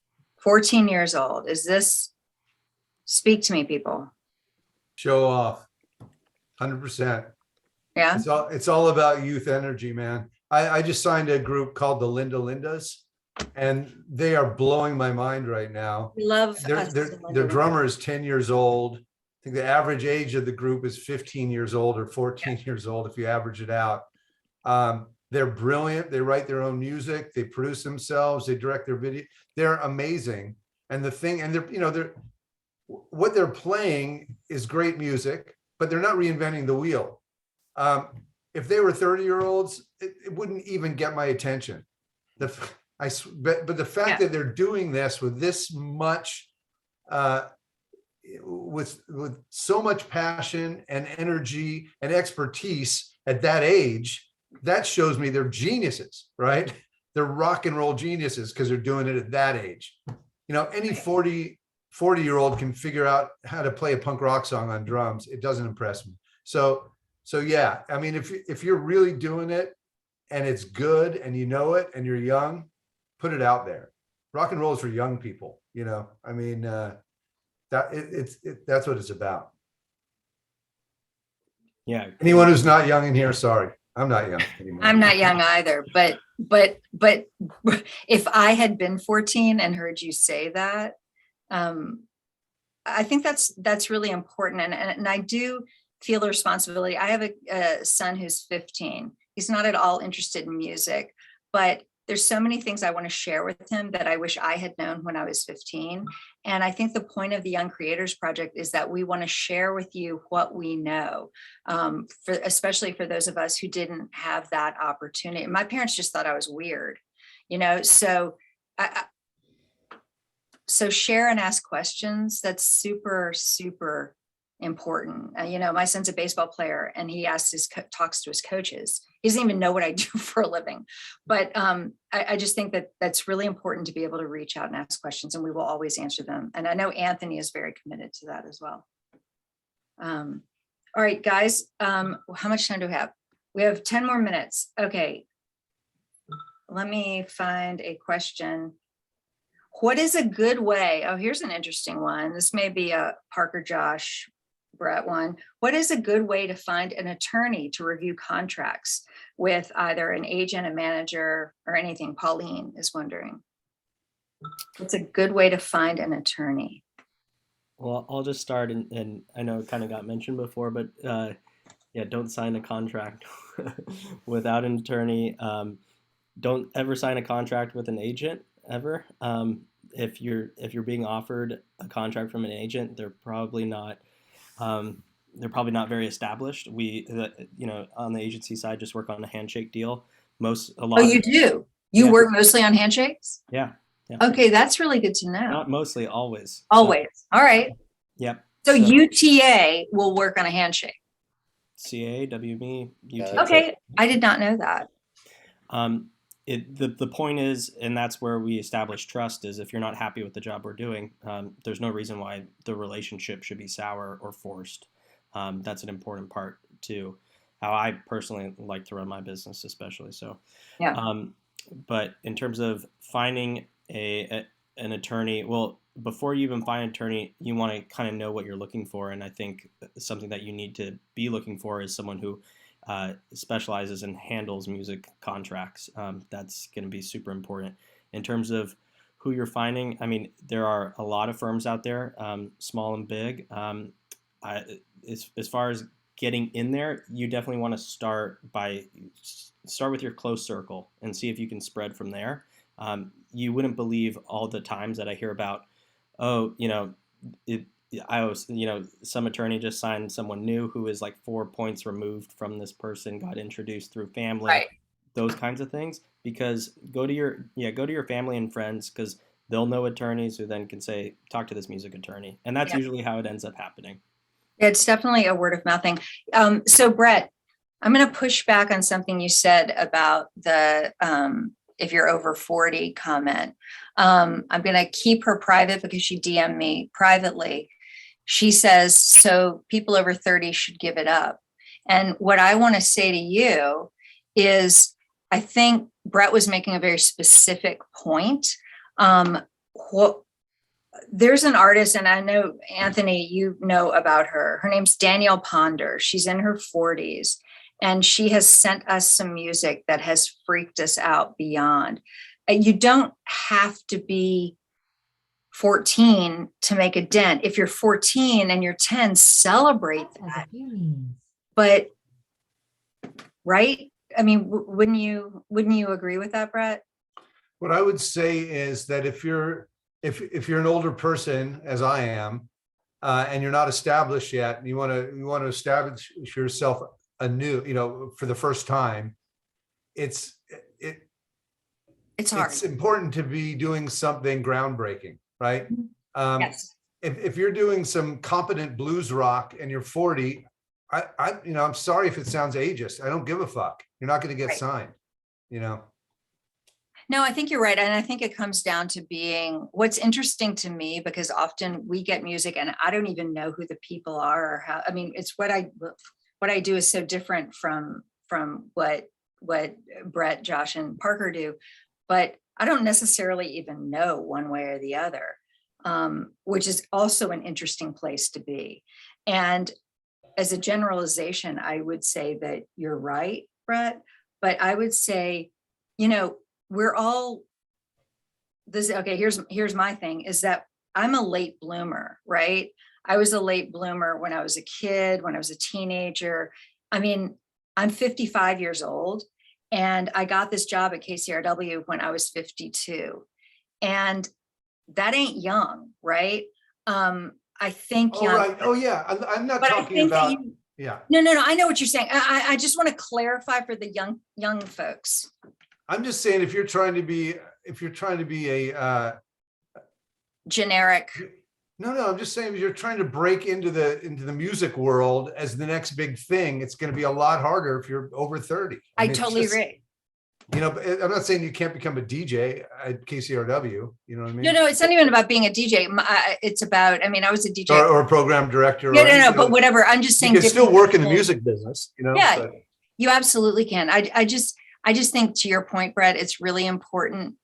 14 years old. Is this, speak to me, people. Show off, 100%. Yeah. It's all about youth energy, man. I just signed a group called the Linda Lindas, and they are blowing my mind right now. We love Their drummer is 10 years old. I think the average age of the group is 15 years old or 14 years old if you average it out. They're brilliant. They write their own music. They produce themselves. They direct their video. They're amazing. And what they're playing is great music, but they're not reinventing the wheel. If they were 30-year-olds, it wouldn't even get my attention. But the fact that they're doing this with this much, with so much passion and energy and expertise at that age, that shows me they're geniuses, right? They're rock and roll geniuses because they're doing it at that age. You know, any 40-year-old can figure out how to play a punk rock song on drums. It doesn't impress me. So yeah, I mean, if you're really doing it and it's good and you know it and you're young, put it out there. Rock and roll is for young people, you know. I mean, that's what it's about. Yeah. Anyone who's not young in here, sorry. I'm not young anymore. I'm not young either, but if I had been 14 and heard you say that, I think that's really important. And I do feel the responsibility. I have a son who's 15. He's not at all interested in music, but there's so many things I want to share with him that I wish I had known when I was 15. And I think the point of the Young Creators Project is that we want to share with you what we know, especially for those of us who didn't have that opportunity. My parents just thought I was weird, you know, so share and ask questions. That's super, super important. You know, my son's a baseball player and he talks to his coaches. He doesn't even know what I do for a living. But I just think that that's really important to be able to reach out and ask questions, and we will always answer them. And I know Anthony is very committed to that as well. All right, guys, how much time do we have? We have 10 more minutes. Okay. Let me find a question. What is a good way? Oh, here's an interesting one. This may be a Parker, Josh, Brett one. What is a good way to find an attorney to review contracts with either an agent, a manager, or anything? Pauline is wondering. What's a good way to find an attorney? Well, I'll just start, and I know it kind of got mentioned before, but yeah, don't sign a contract without an attorney. Don't ever sign a contract with an agent ever. If you're being offered a contract from an agent, they're probably not very established. We, on the agency side, just work on a handshake deal. Oh, you do? You work mostly on handshakes? Yeah. Yeah. Okay, that's really good to know. Not mostly, always. Always. All right. Yep. So UTA will work on a handshake. CA, WME, UTA. Okay, I did not know that. The point is, and that's where we establish trust, is if you're not happy with the job we're doing, there's no reason why the relationship should be sour or forced. That's an important part to how I personally like to run my business, especially. So, yeah. But in terms of finding an attorney, well, before you even find an attorney, you want to kind of know what you're looking for. And I think something that you need to be looking for is someone who specializes and handles music contracts. That's going to be super important. In terms of who you're finding, I mean, there are a lot of firms out there, small and big. As far as getting in there, you definitely want to start with your close circle and see if you can spread from there. You wouldn't believe all the times that I hear about, some attorney just signed someone new who is like 4 points removed from this person, got introduced through family, right. Those kinds of things. Because go to your family and friends, because they'll know attorneys who then can say, talk to this music attorney. And that's usually how it ends up happening. It's definitely a word of mouth thing. So Brett, I'm going to push back on something you said about the if you're over 40 comment. I'm going to keep her private because she DM'd me privately. She says, so people over 30 should give it up. And what I want to say to you is, I think Brett was making a very specific point. There's an artist, and I know, Anthony, you know about her. Her name's Danielle Ponder. She's in her 40s, and she has sent us some music that has freaked us out beyond. You don't have to be 14 to make a dent. If you're 14 and you're 10, celebrate that. But, right? I mean, wouldn't you agree with that, Brett? What I would say is that if you're an older person, as I am, and you're not established yet, and you want to establish yourself anew, for the first time, it's hard. It's important to be doing something groundbreaking, right? Yes. If you're doing some competent blues rock and you're 40, I'm sorry if it sounds ageist. I don't give a fuck. You're not going to get signed, No, I think you're right. And I think it comes down to being what's interesting to me, because often we get music and I don't even know who the people are or how. I mean, it's what I do is so different from what Brett, Josh, and Parker do, but I don't necessarily even know one way or the other, which is also an interesting place to be. And as a generalization, I would say that you're right, Brett, but I would say, we're all this. Okay, here's my thing is that I'm a late bloomer, right? I was a late bloomer when I was a kid, when I was a teenager. I mean, I'm 55 years old and I got this job at KCRW when I was 52. And that ain't young, right? I think young. Right. Oh yeah. I'm not talking about. Yeah. No. I know what you're saying. I just want to clarify for the young folks. I'm just saying, if you're trying to be a generic, No, I'm just saying, if you're trying to break into the music world as the next big thing, it's going to be a lot harder if you're over 30. I mean, it's totally just, agree. You know, I'm not saying you can't become a DJ at KCRW. You know what I mean? No, it's not even about being a DJ. It's about, I mean, I was a DJ. Or a program director. Yeah, or, no, you know, but whatever. I'm just saying. You can still different work in the people. music business, you know? Yeah, but- you absolutely can. I just think, to your point, Brett, it's really important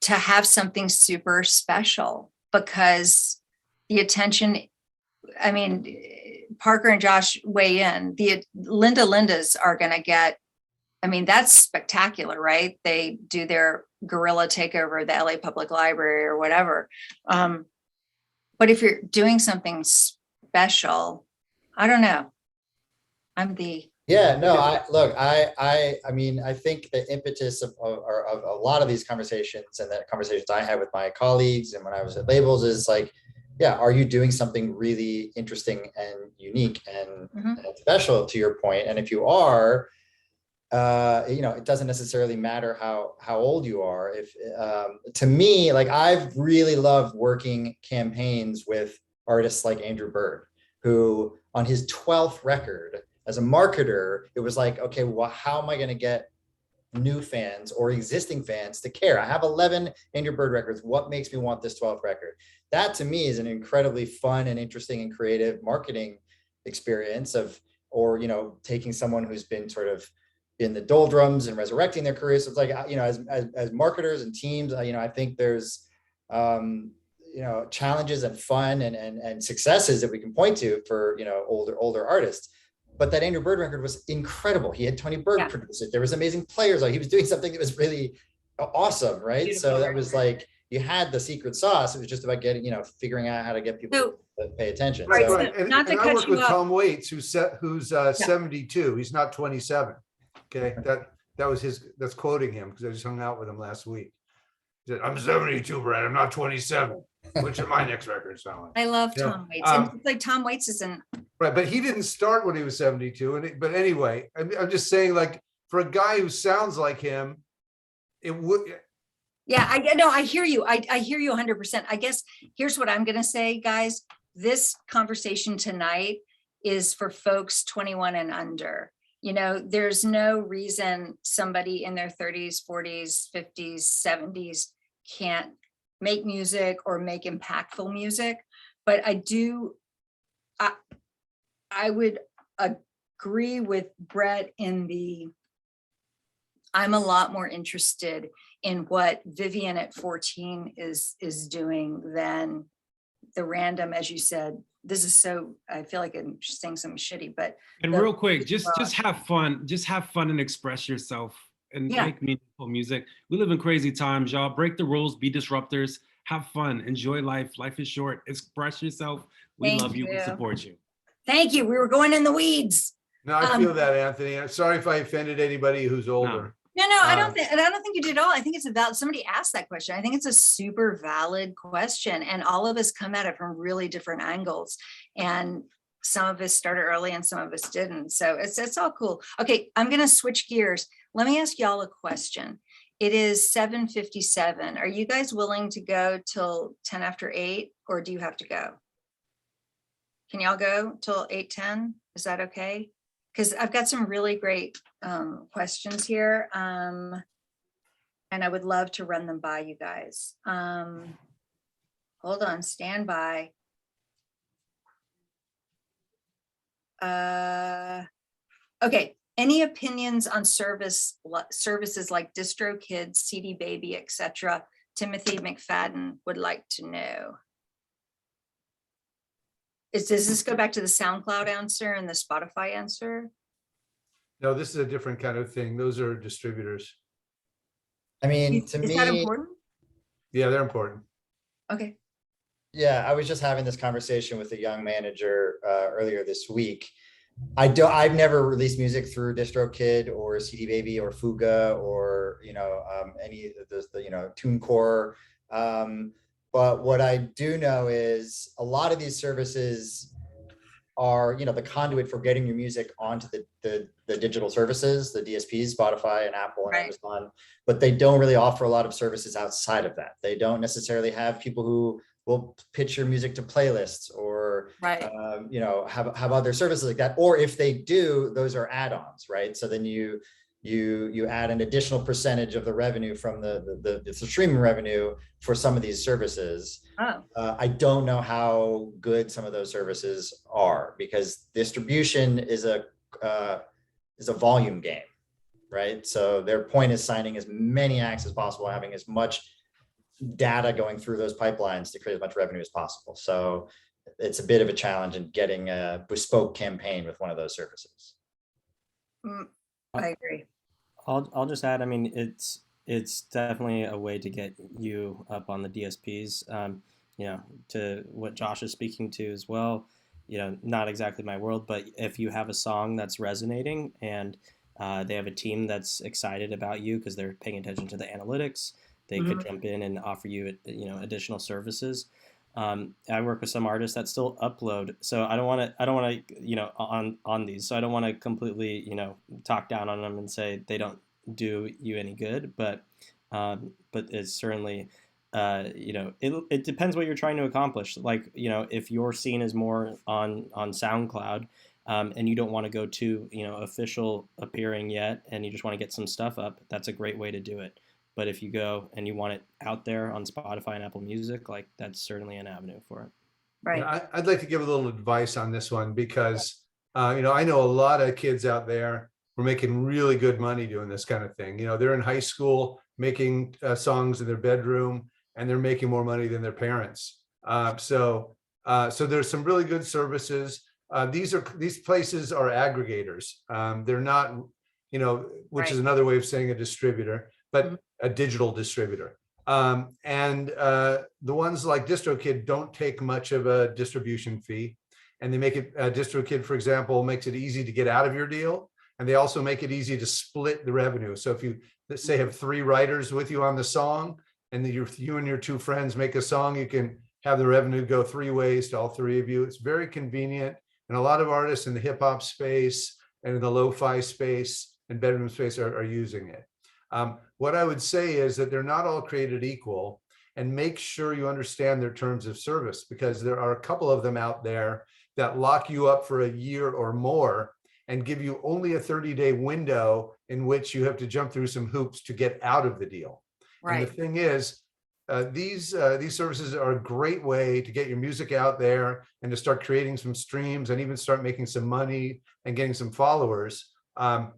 to have something super special, because the attention, I mean, Parker and Josh weigh in. The Lindas are going to get, I mean, that's spectacular, right? They do their guerrilla takeover of the LA Public Library or whatever. But if you're doing something special, I don't know. Yeah, no, I mean, I think the impetus of a lot of these conversations, and the conversations I had with my colleagues and when I was at labels, is like, yeah, are you doing something really interesting and unique and special, to your point? And if you are, you know, it doesn't necessarily matter how old you are. If to me, like, I've really loved working campaigns with artists like Andrew Bird, who on his 12th record, as a marketer, it was like, okay, well, how am I going to get new fans or existing fans to care? I have 11 Andrew Bird records. What makes me want this 12th record? That to me is an incredibly fun and interesting and creative marketing experience of, or, you know, taking someone who's been sort of in the doldrums and resurrecting their careers. So it's like, you know, as marketers and teams, you know, I think there's, you know, challenges and fun and successes that we can point to for, you know, older artists. But that Andrew Bird record was incredible. He had Tony Berg produce it. There was amazing players. Like, he was doing something that was really awesome, right? Beautiful. So that was like, you had the secret sauce. It was just about getting, you know, figuring out how to get people to pay attention. Right, So, right. And Not to I cut work you with off. Tom Waits, who's 72. He's not 27. Okay, that was that's quoting him, because I just hung out with him last week. He said, "I'm 72, Brad. I'm not 27." Which of my next records sound like? I love Yeah. Tom Waits. And it's like Tom Waits is an Right, but he didn't start when he was 72. But anyway, I'm just saying, like, for a guy who sounds like him, it would. Yeah, I hear you. I hear you 100%. I guess here's what I'm going to say, guys. This conversation tonight is for folks 21 and under. You know, there's no reason somebody in their 30s, 40s, 50s, 70s can't make music or make impactful music. But I would agree with Brett I'm a lot more interested in what Vivian at 14 is doing than the random, as you said. This is so, I feel like I'm saying something shitty, but. And real quick, just have fun. Just have fun and express yourself and make meaningful music. We live in crazy times, y'all. Break the rules, be disruptors, have fun, enjoy life. Life is short. Express yourself. We love you. We support you. Thank you. We were going in the weeds. No, I feel that, Anthony. I'm sorry if I offended anybody who's older. No, I don't think you did at all. I think it's about, somebody asked that question. I think it's a super valid question, and all of us come at it from really different angles. And some of us started early and some of us didn't. So it's all cool. Okay, I'm going to switch gears. Let me ask y'all a question. It is 7:57. Are you guys willing to go till 10 after 8, or do you have to go? Can y'all go till 8:10? Is that okay? Because I've got some really great questions here. And I would love to run them by you guys. Hold on, stand by. Okay, any opinions on services like DistroKid, CD Baby, etc.? Timothy McFadden would like to know. Does this go back to the SoundCloud answer and the Spotify answer? No, this is a different kind of thing. Those are distributors. I mean, to me, is that important? Yeah, they're important. Okay. Yeah, I was just having this conversation with a young manager earlier this week. I've never released music through DistroKid or CD Baby or Fuga or, you know, any of the you know, TuneCore. But what I do know is a lot of these services are, you know, the conduit for getting your music onto the digital services, the DSPs, Spotify and Apple and Amazon, but they don't really offer a lot of services outside of that. They don't necessarily have people who will pitch your music to playlists or, Right. you know, have other services like that. Or if they do, those are add-ons, right? So then you add an additional percentage of the revenue from the streaming revenue for some of these services. Oh. I don't know how good some of those services are, because distribution is a volume game, right? So their point is signing as many acts as possible, having as much data going through those pipelines to create as much revenue as possible. So it's a bit of a challenge in getting a bespoke campaign with one of those services. I agree. I'll just add, I mean, it's definitely a way to get you up on the DSPs, you know, to what Josh is speaking to as well. You know, not exactly my world, but if you have a song that's resonating and they have a team that's excited about you because they're paying attention to the analytics, they could jump in and offer you, you know, additional services. I work with some artists that still upload, so I don't want to, you know, on these. So I don't want to completely, you know, talk down on them and say they don't do you any good. But it's certainly, you know, it depends what you're trying to accomplish. Like, you know, if your scene is more on SoundCloud, and you don't want to go to, you know, official appearing yet, and you just want to get some stuff up, that's a great way to do it. But if you go and you want it out there on Spotify and Apple Music, like that's certainly an avenue for it. Right. Yeah, I'd like to give a little advice on this one because, you know, I know a lot of kids out there who are making really good money doing this kind of thing. You know, they're in high school making songs in their bedroom, and they're making more money than their parents. So there's some really good services. These places are aggregators. They're not, you know, which is another way of saying a distributor, but a digital distributor. And the ones like DistroKid don't take much of a distribution fee, and they make it, DistroKid, for example, makes it easy to get out of your deal, and they also make it easy to split the revenue. So if you, let's say, have 3 writers with you on the song, and you and your 2 friends make a song, you can have the revenue go 3 ways to all 3 of you. It's very convenient, and a lot of artists in the hip hop space and in the lo-fi space and bedroom space are using it. What I would say is that they're not all created equal, and make sure you understand their terms of service, because there are a couple of them out there that lock you up for a year or more and give you only a 30-day window in which you have to jump through some hoops to get out of the deal. Right. And the thing is, these services are a great way to get your music out there and to start creating some streams and even start making some money and getting some followers. But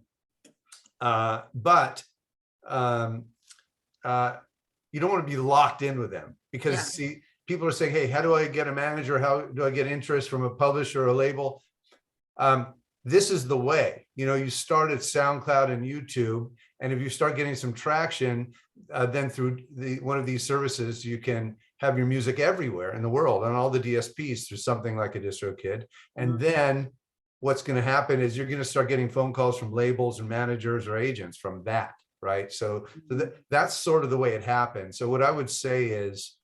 you don't want to be locked in with them, because see, people are saying, hey, how do I get a manager? How do I get interest from a publisher or a label? This is the way. You know, you start at SoundCloud and YouTube, and if you start getting some traction, then through one of these services, you can have your music everywhere in the world on all the DSPs through something like a DistroKid. And then what's going to happen is you're going to start getting phone calls from labels and managers or agents from that, right? So that's sort of the way it happens. So what I would say is,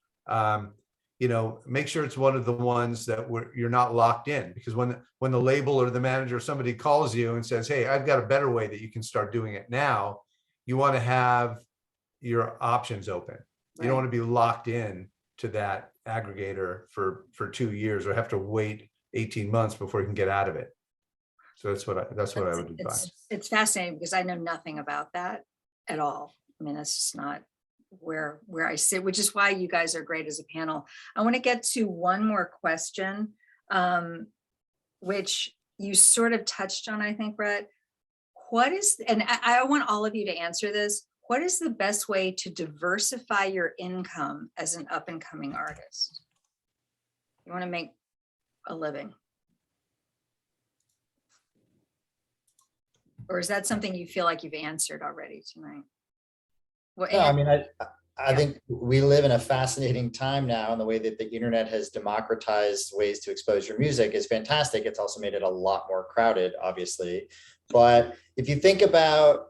you know, make sure it's one of the ones that you're not locked in, because when the label or the manager or somebody calls you and says, hey, I've got a better way that you can start doing it now, you want to have your options open. You don't want to be locked in to that aggregator for 2 years or have to wait 18 months before you can get out of it. So that's what I would advise. It's fascinating because I know nothing about that at all. I mean, that's just not where I sit, which is why you guys are great as a panel. I want to get to one more question, which you sort of touched on, I think, Brett. What is, and I want all of you to answer this, what is the best way to diversify your income as an up and coming artist? You want to make a living? Or is that something you feel like you've answered already tonight? Well, No, I mean, I think we live in a fascinating time now, and the way that the internet has democratized ways to expose your music is fantastic. It's also made it a lot more crowded, obviously. But if you think about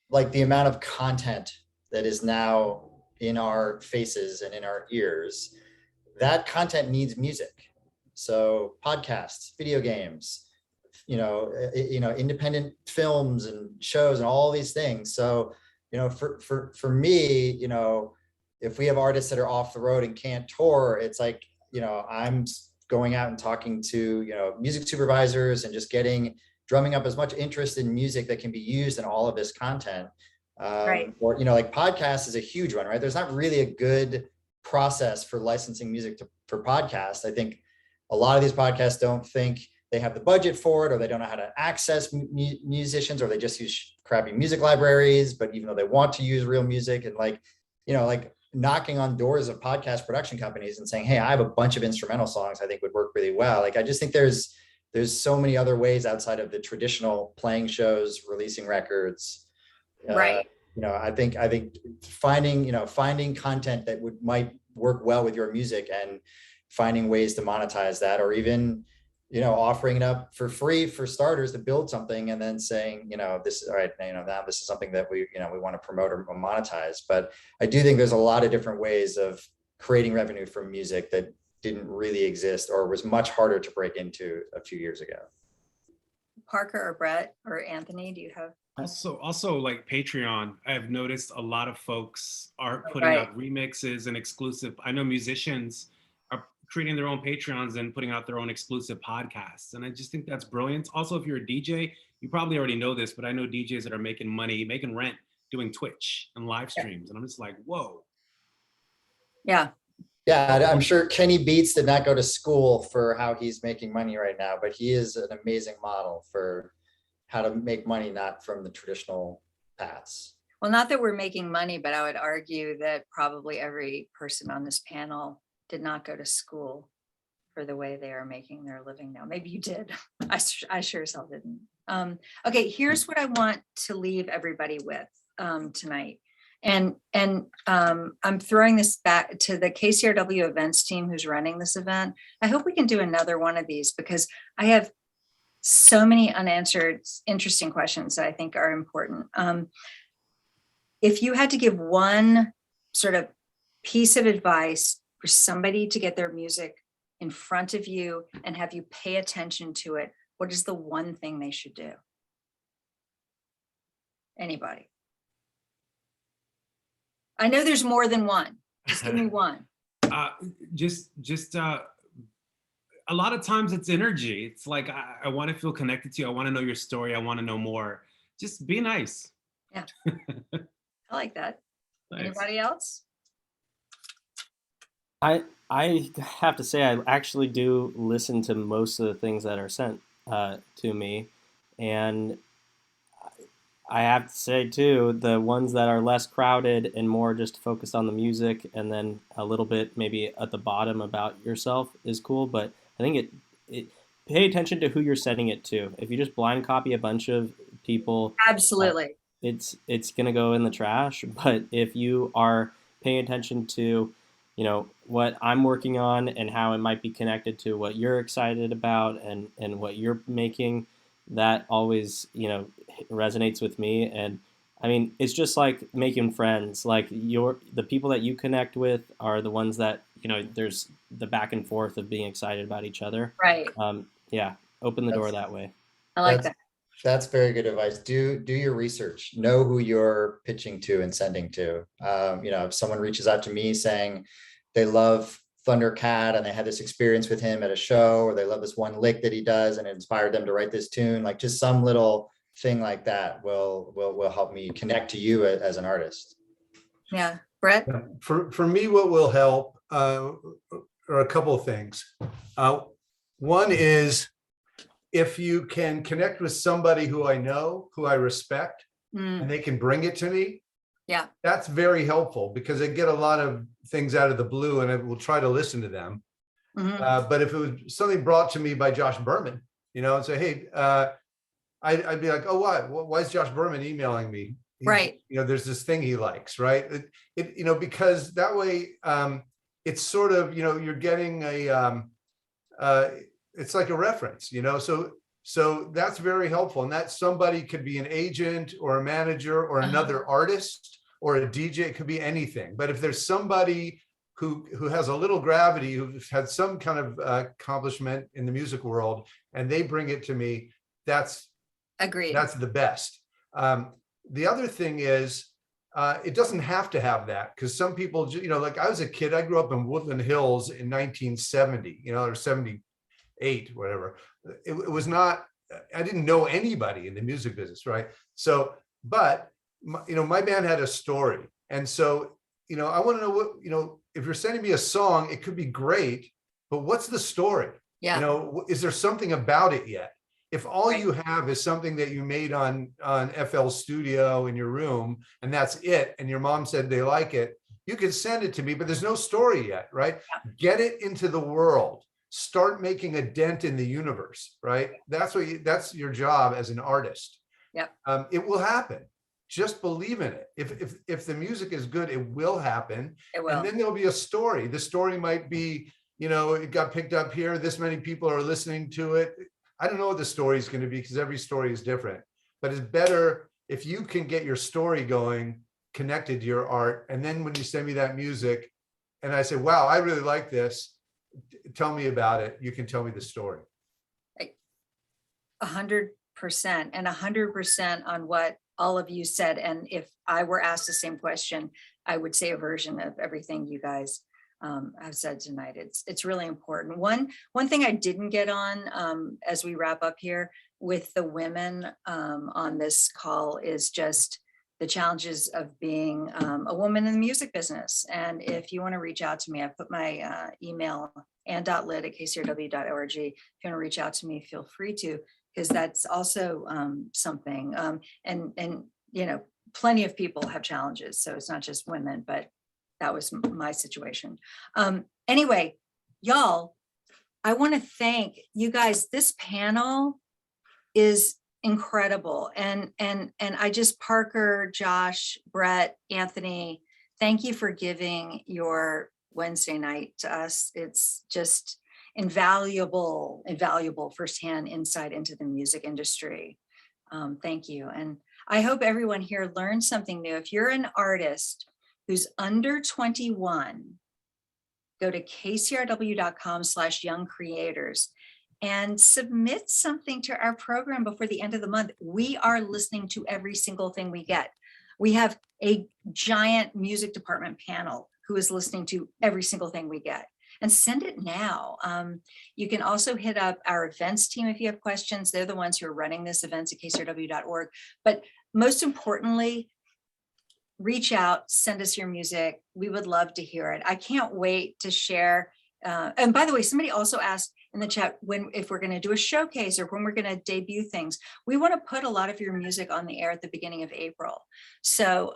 like the amount of content that is now in our faces and in our ears, that content needs music. So podcasts, video games, independent films and shows and all these things. So, for me, if we have artists that are off the road and can't tour, it's like, I'm going out and talking to, music supervisors and just drumming up as much interest in music that can be used in all of this content. Right. Or, like podcasts is a huge one, right? There's not really a good process for licensing music for podcasts. I think a lot of these podcasts don't think they have the budget for it, or they don't know how to access musicians, or they just use crappy music libraries, but even though they want to use real music, and like knocking on doors of podcast production companies and saying, hey, I have a bunch of instrumental songs I think would work really well. Like, I just think there's so many other ways outside of the traditional playing shows, releasing records. Right. I think finding content that might work well with your music and finding ways to monetize that, or even, offering it up for free for starters to build something, and then saying, this is all right, now this is something that we want to promote or monetize. But I do think there's a lot of different ways of creating revenue from music that didn't really exist, or was much harder to break into a few years ago. Parker or Brett or Anthony, do you have? Also like Patreon, I've noticed a lot of folks are putting out remixes and exclusive. I know musicians are creating their own Patreons and putting out their own exclusive podcasts. And I just think that's brilliant. Also, if you're a DJ, you probably already know this, but I know DJs that are making rent doing Twitch and live streams. And I'm just like, whoa. Yeah. Yeah, I'm sure Kenny Beats did not go to school for how he's making money right now, but he is an amazing model for how to make money, not from the traditional paths. Well, not that we're making money, but I would argue that probably every person on this panel did not go to school for the way they are making their living now. Maybe you did. I sure as hell didn't. Okay, here's what I want to leave everybody with tonight. And I'm throwing this back to the KCRW events team who's running this event. I hope we can do another one of these, because I have so many unanswered, interesting questions that I think are important. If you had to give one sort of piece of advice for somebody to get their music in front of you and have you pay attention to it, what is the one thing they should do? Anybody? I know there's more than one. Just give me one. A lot of times it's energy. It's like, I want to feel connected to you. I want to know your story. I want to know more. Just be nice. Yeah. I like that. Thanks. Anybody else? I have to say, I actually do listen to most of the things that are sent to me. And I have to say too, the ones that are less crowded and more just focused on the music, and then a little bit maybe at the bottom about yourself is cool. But I think it pay attention to who you're sending it to. If you just blind copy a bunch of people, Absolutely. It's gonna go in the trash. But if you are paying attention to, what I'm working on and how it might be connected to what you're excited about and what you're making, that always, resonates with me. And I mean, it's just like making friends. Like the people that you connect with are the ones that, there's the back and forth of being excited about each other. Right. Yeah. Open the door that way. I like that. That's very good advice. Do your research. Know who you're pitching to and sending to. If someone reaches out to me saying they love Thundercat and they had this experience with him at a show, or they love this one lick that he does and it inspired them to write this tune, like just some little thing like that will help me connect to you as an artist. Yeah. Brett? For me, what will help are a couple of things. One is, if you can connect with somebody who I know, who I respect, and they can bring it to me, yeah, that's very helpful, because I get a lot of things out of the blue and I will try to listen to them. But if it was something brought to me by Josh Berman, and say, hey, I'd be like, oh, why is Josh Berman emailing me? Right. There's this thing he likes, right? Because that way it's sort of, you're getting it's like a reference, so that's very helpful. And that somebody could be an agent or a manager or another artist or a DJ. It could be anything. But if there's somebody who has a little gravity, who's had some kind of accomplishment in the music world, and they bring it to me, that's agreed. That's the best. The other thing is, it doesn't have to have that, because some people, like I was a kid, I grew up in Woodland Hills in 1970, or 78, whatever. It was not, I didn't know anybody in the music business, right? So, but, my band had a story. And so, I want to know what, if you're sending me a song, it could be great, but what's the story? Yeah. Is there something about it yet? If all Right. you have is something that you made on FL Studio in your room, and that's it, and your mom said they like it, you can send it to me, but there's no story yet, right? Yeah. Get it into the world. Start making a dent in the universe, right? That's your job as an artist. Yeah. It will happen. Just believe in it. If the music is good, it will happen. It will. And then there'll be a story. The story might be, it got picked up here. This many people are listening to it. I don't know what the story is going to be, because every story is different. But it's better if you can get your story going, connected to your art. And then when you send me that music and I say, wow, I really like this, tell me about it. You can tell me the story. 100% and 100% on what all of you said. And if I were asked the same question, I would say a version of everything you guys have said tonight. It's really important. One thing I didn't get on as we wrap up here with the women on this call is just the challenges of being a woman in the music business. And if you want to reach out to me, I put my email ann.litt@kcrw.org. If you want to reach out to me, feel free to, because that's also something. And plenty of people have challenges, so it's not just women, but that was my situation. Anyway, y'all, I want to thank you guys. This panel is incredible. And I just, Parker, Josh, Brett, Anthony, thank you for giving your Wednesday night to us. It's just invaluable firsthand insight into the music industry. Thank you. And I hope everyone here learned something new. If you're an artist who's under 21, go to kcrw.com/young creators and submit something to our program before the end of the month. We are listening to every single thing we get. We have a giant music department panel who is listening to every single thing we get. And send it now. You can also hit up our events team if you have questions. They're the ones who are running this, events at kcrw.org. But most importantly, reach out, send us your music. We would love to hear it. I can't wait to share. And by the way, somebody also asked in the chat if we're going to do a showcase or when we're going to debut things. We want to put a lot of your music on the air at the beginning of April. So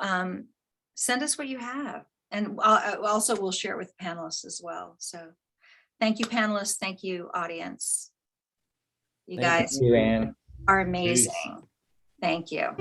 send us what you have. And also we'll share it with panelists as well. So thank you, panelists. Thank you, audience. You guys Thank you, Ann. are amazing. Peace. Thank you.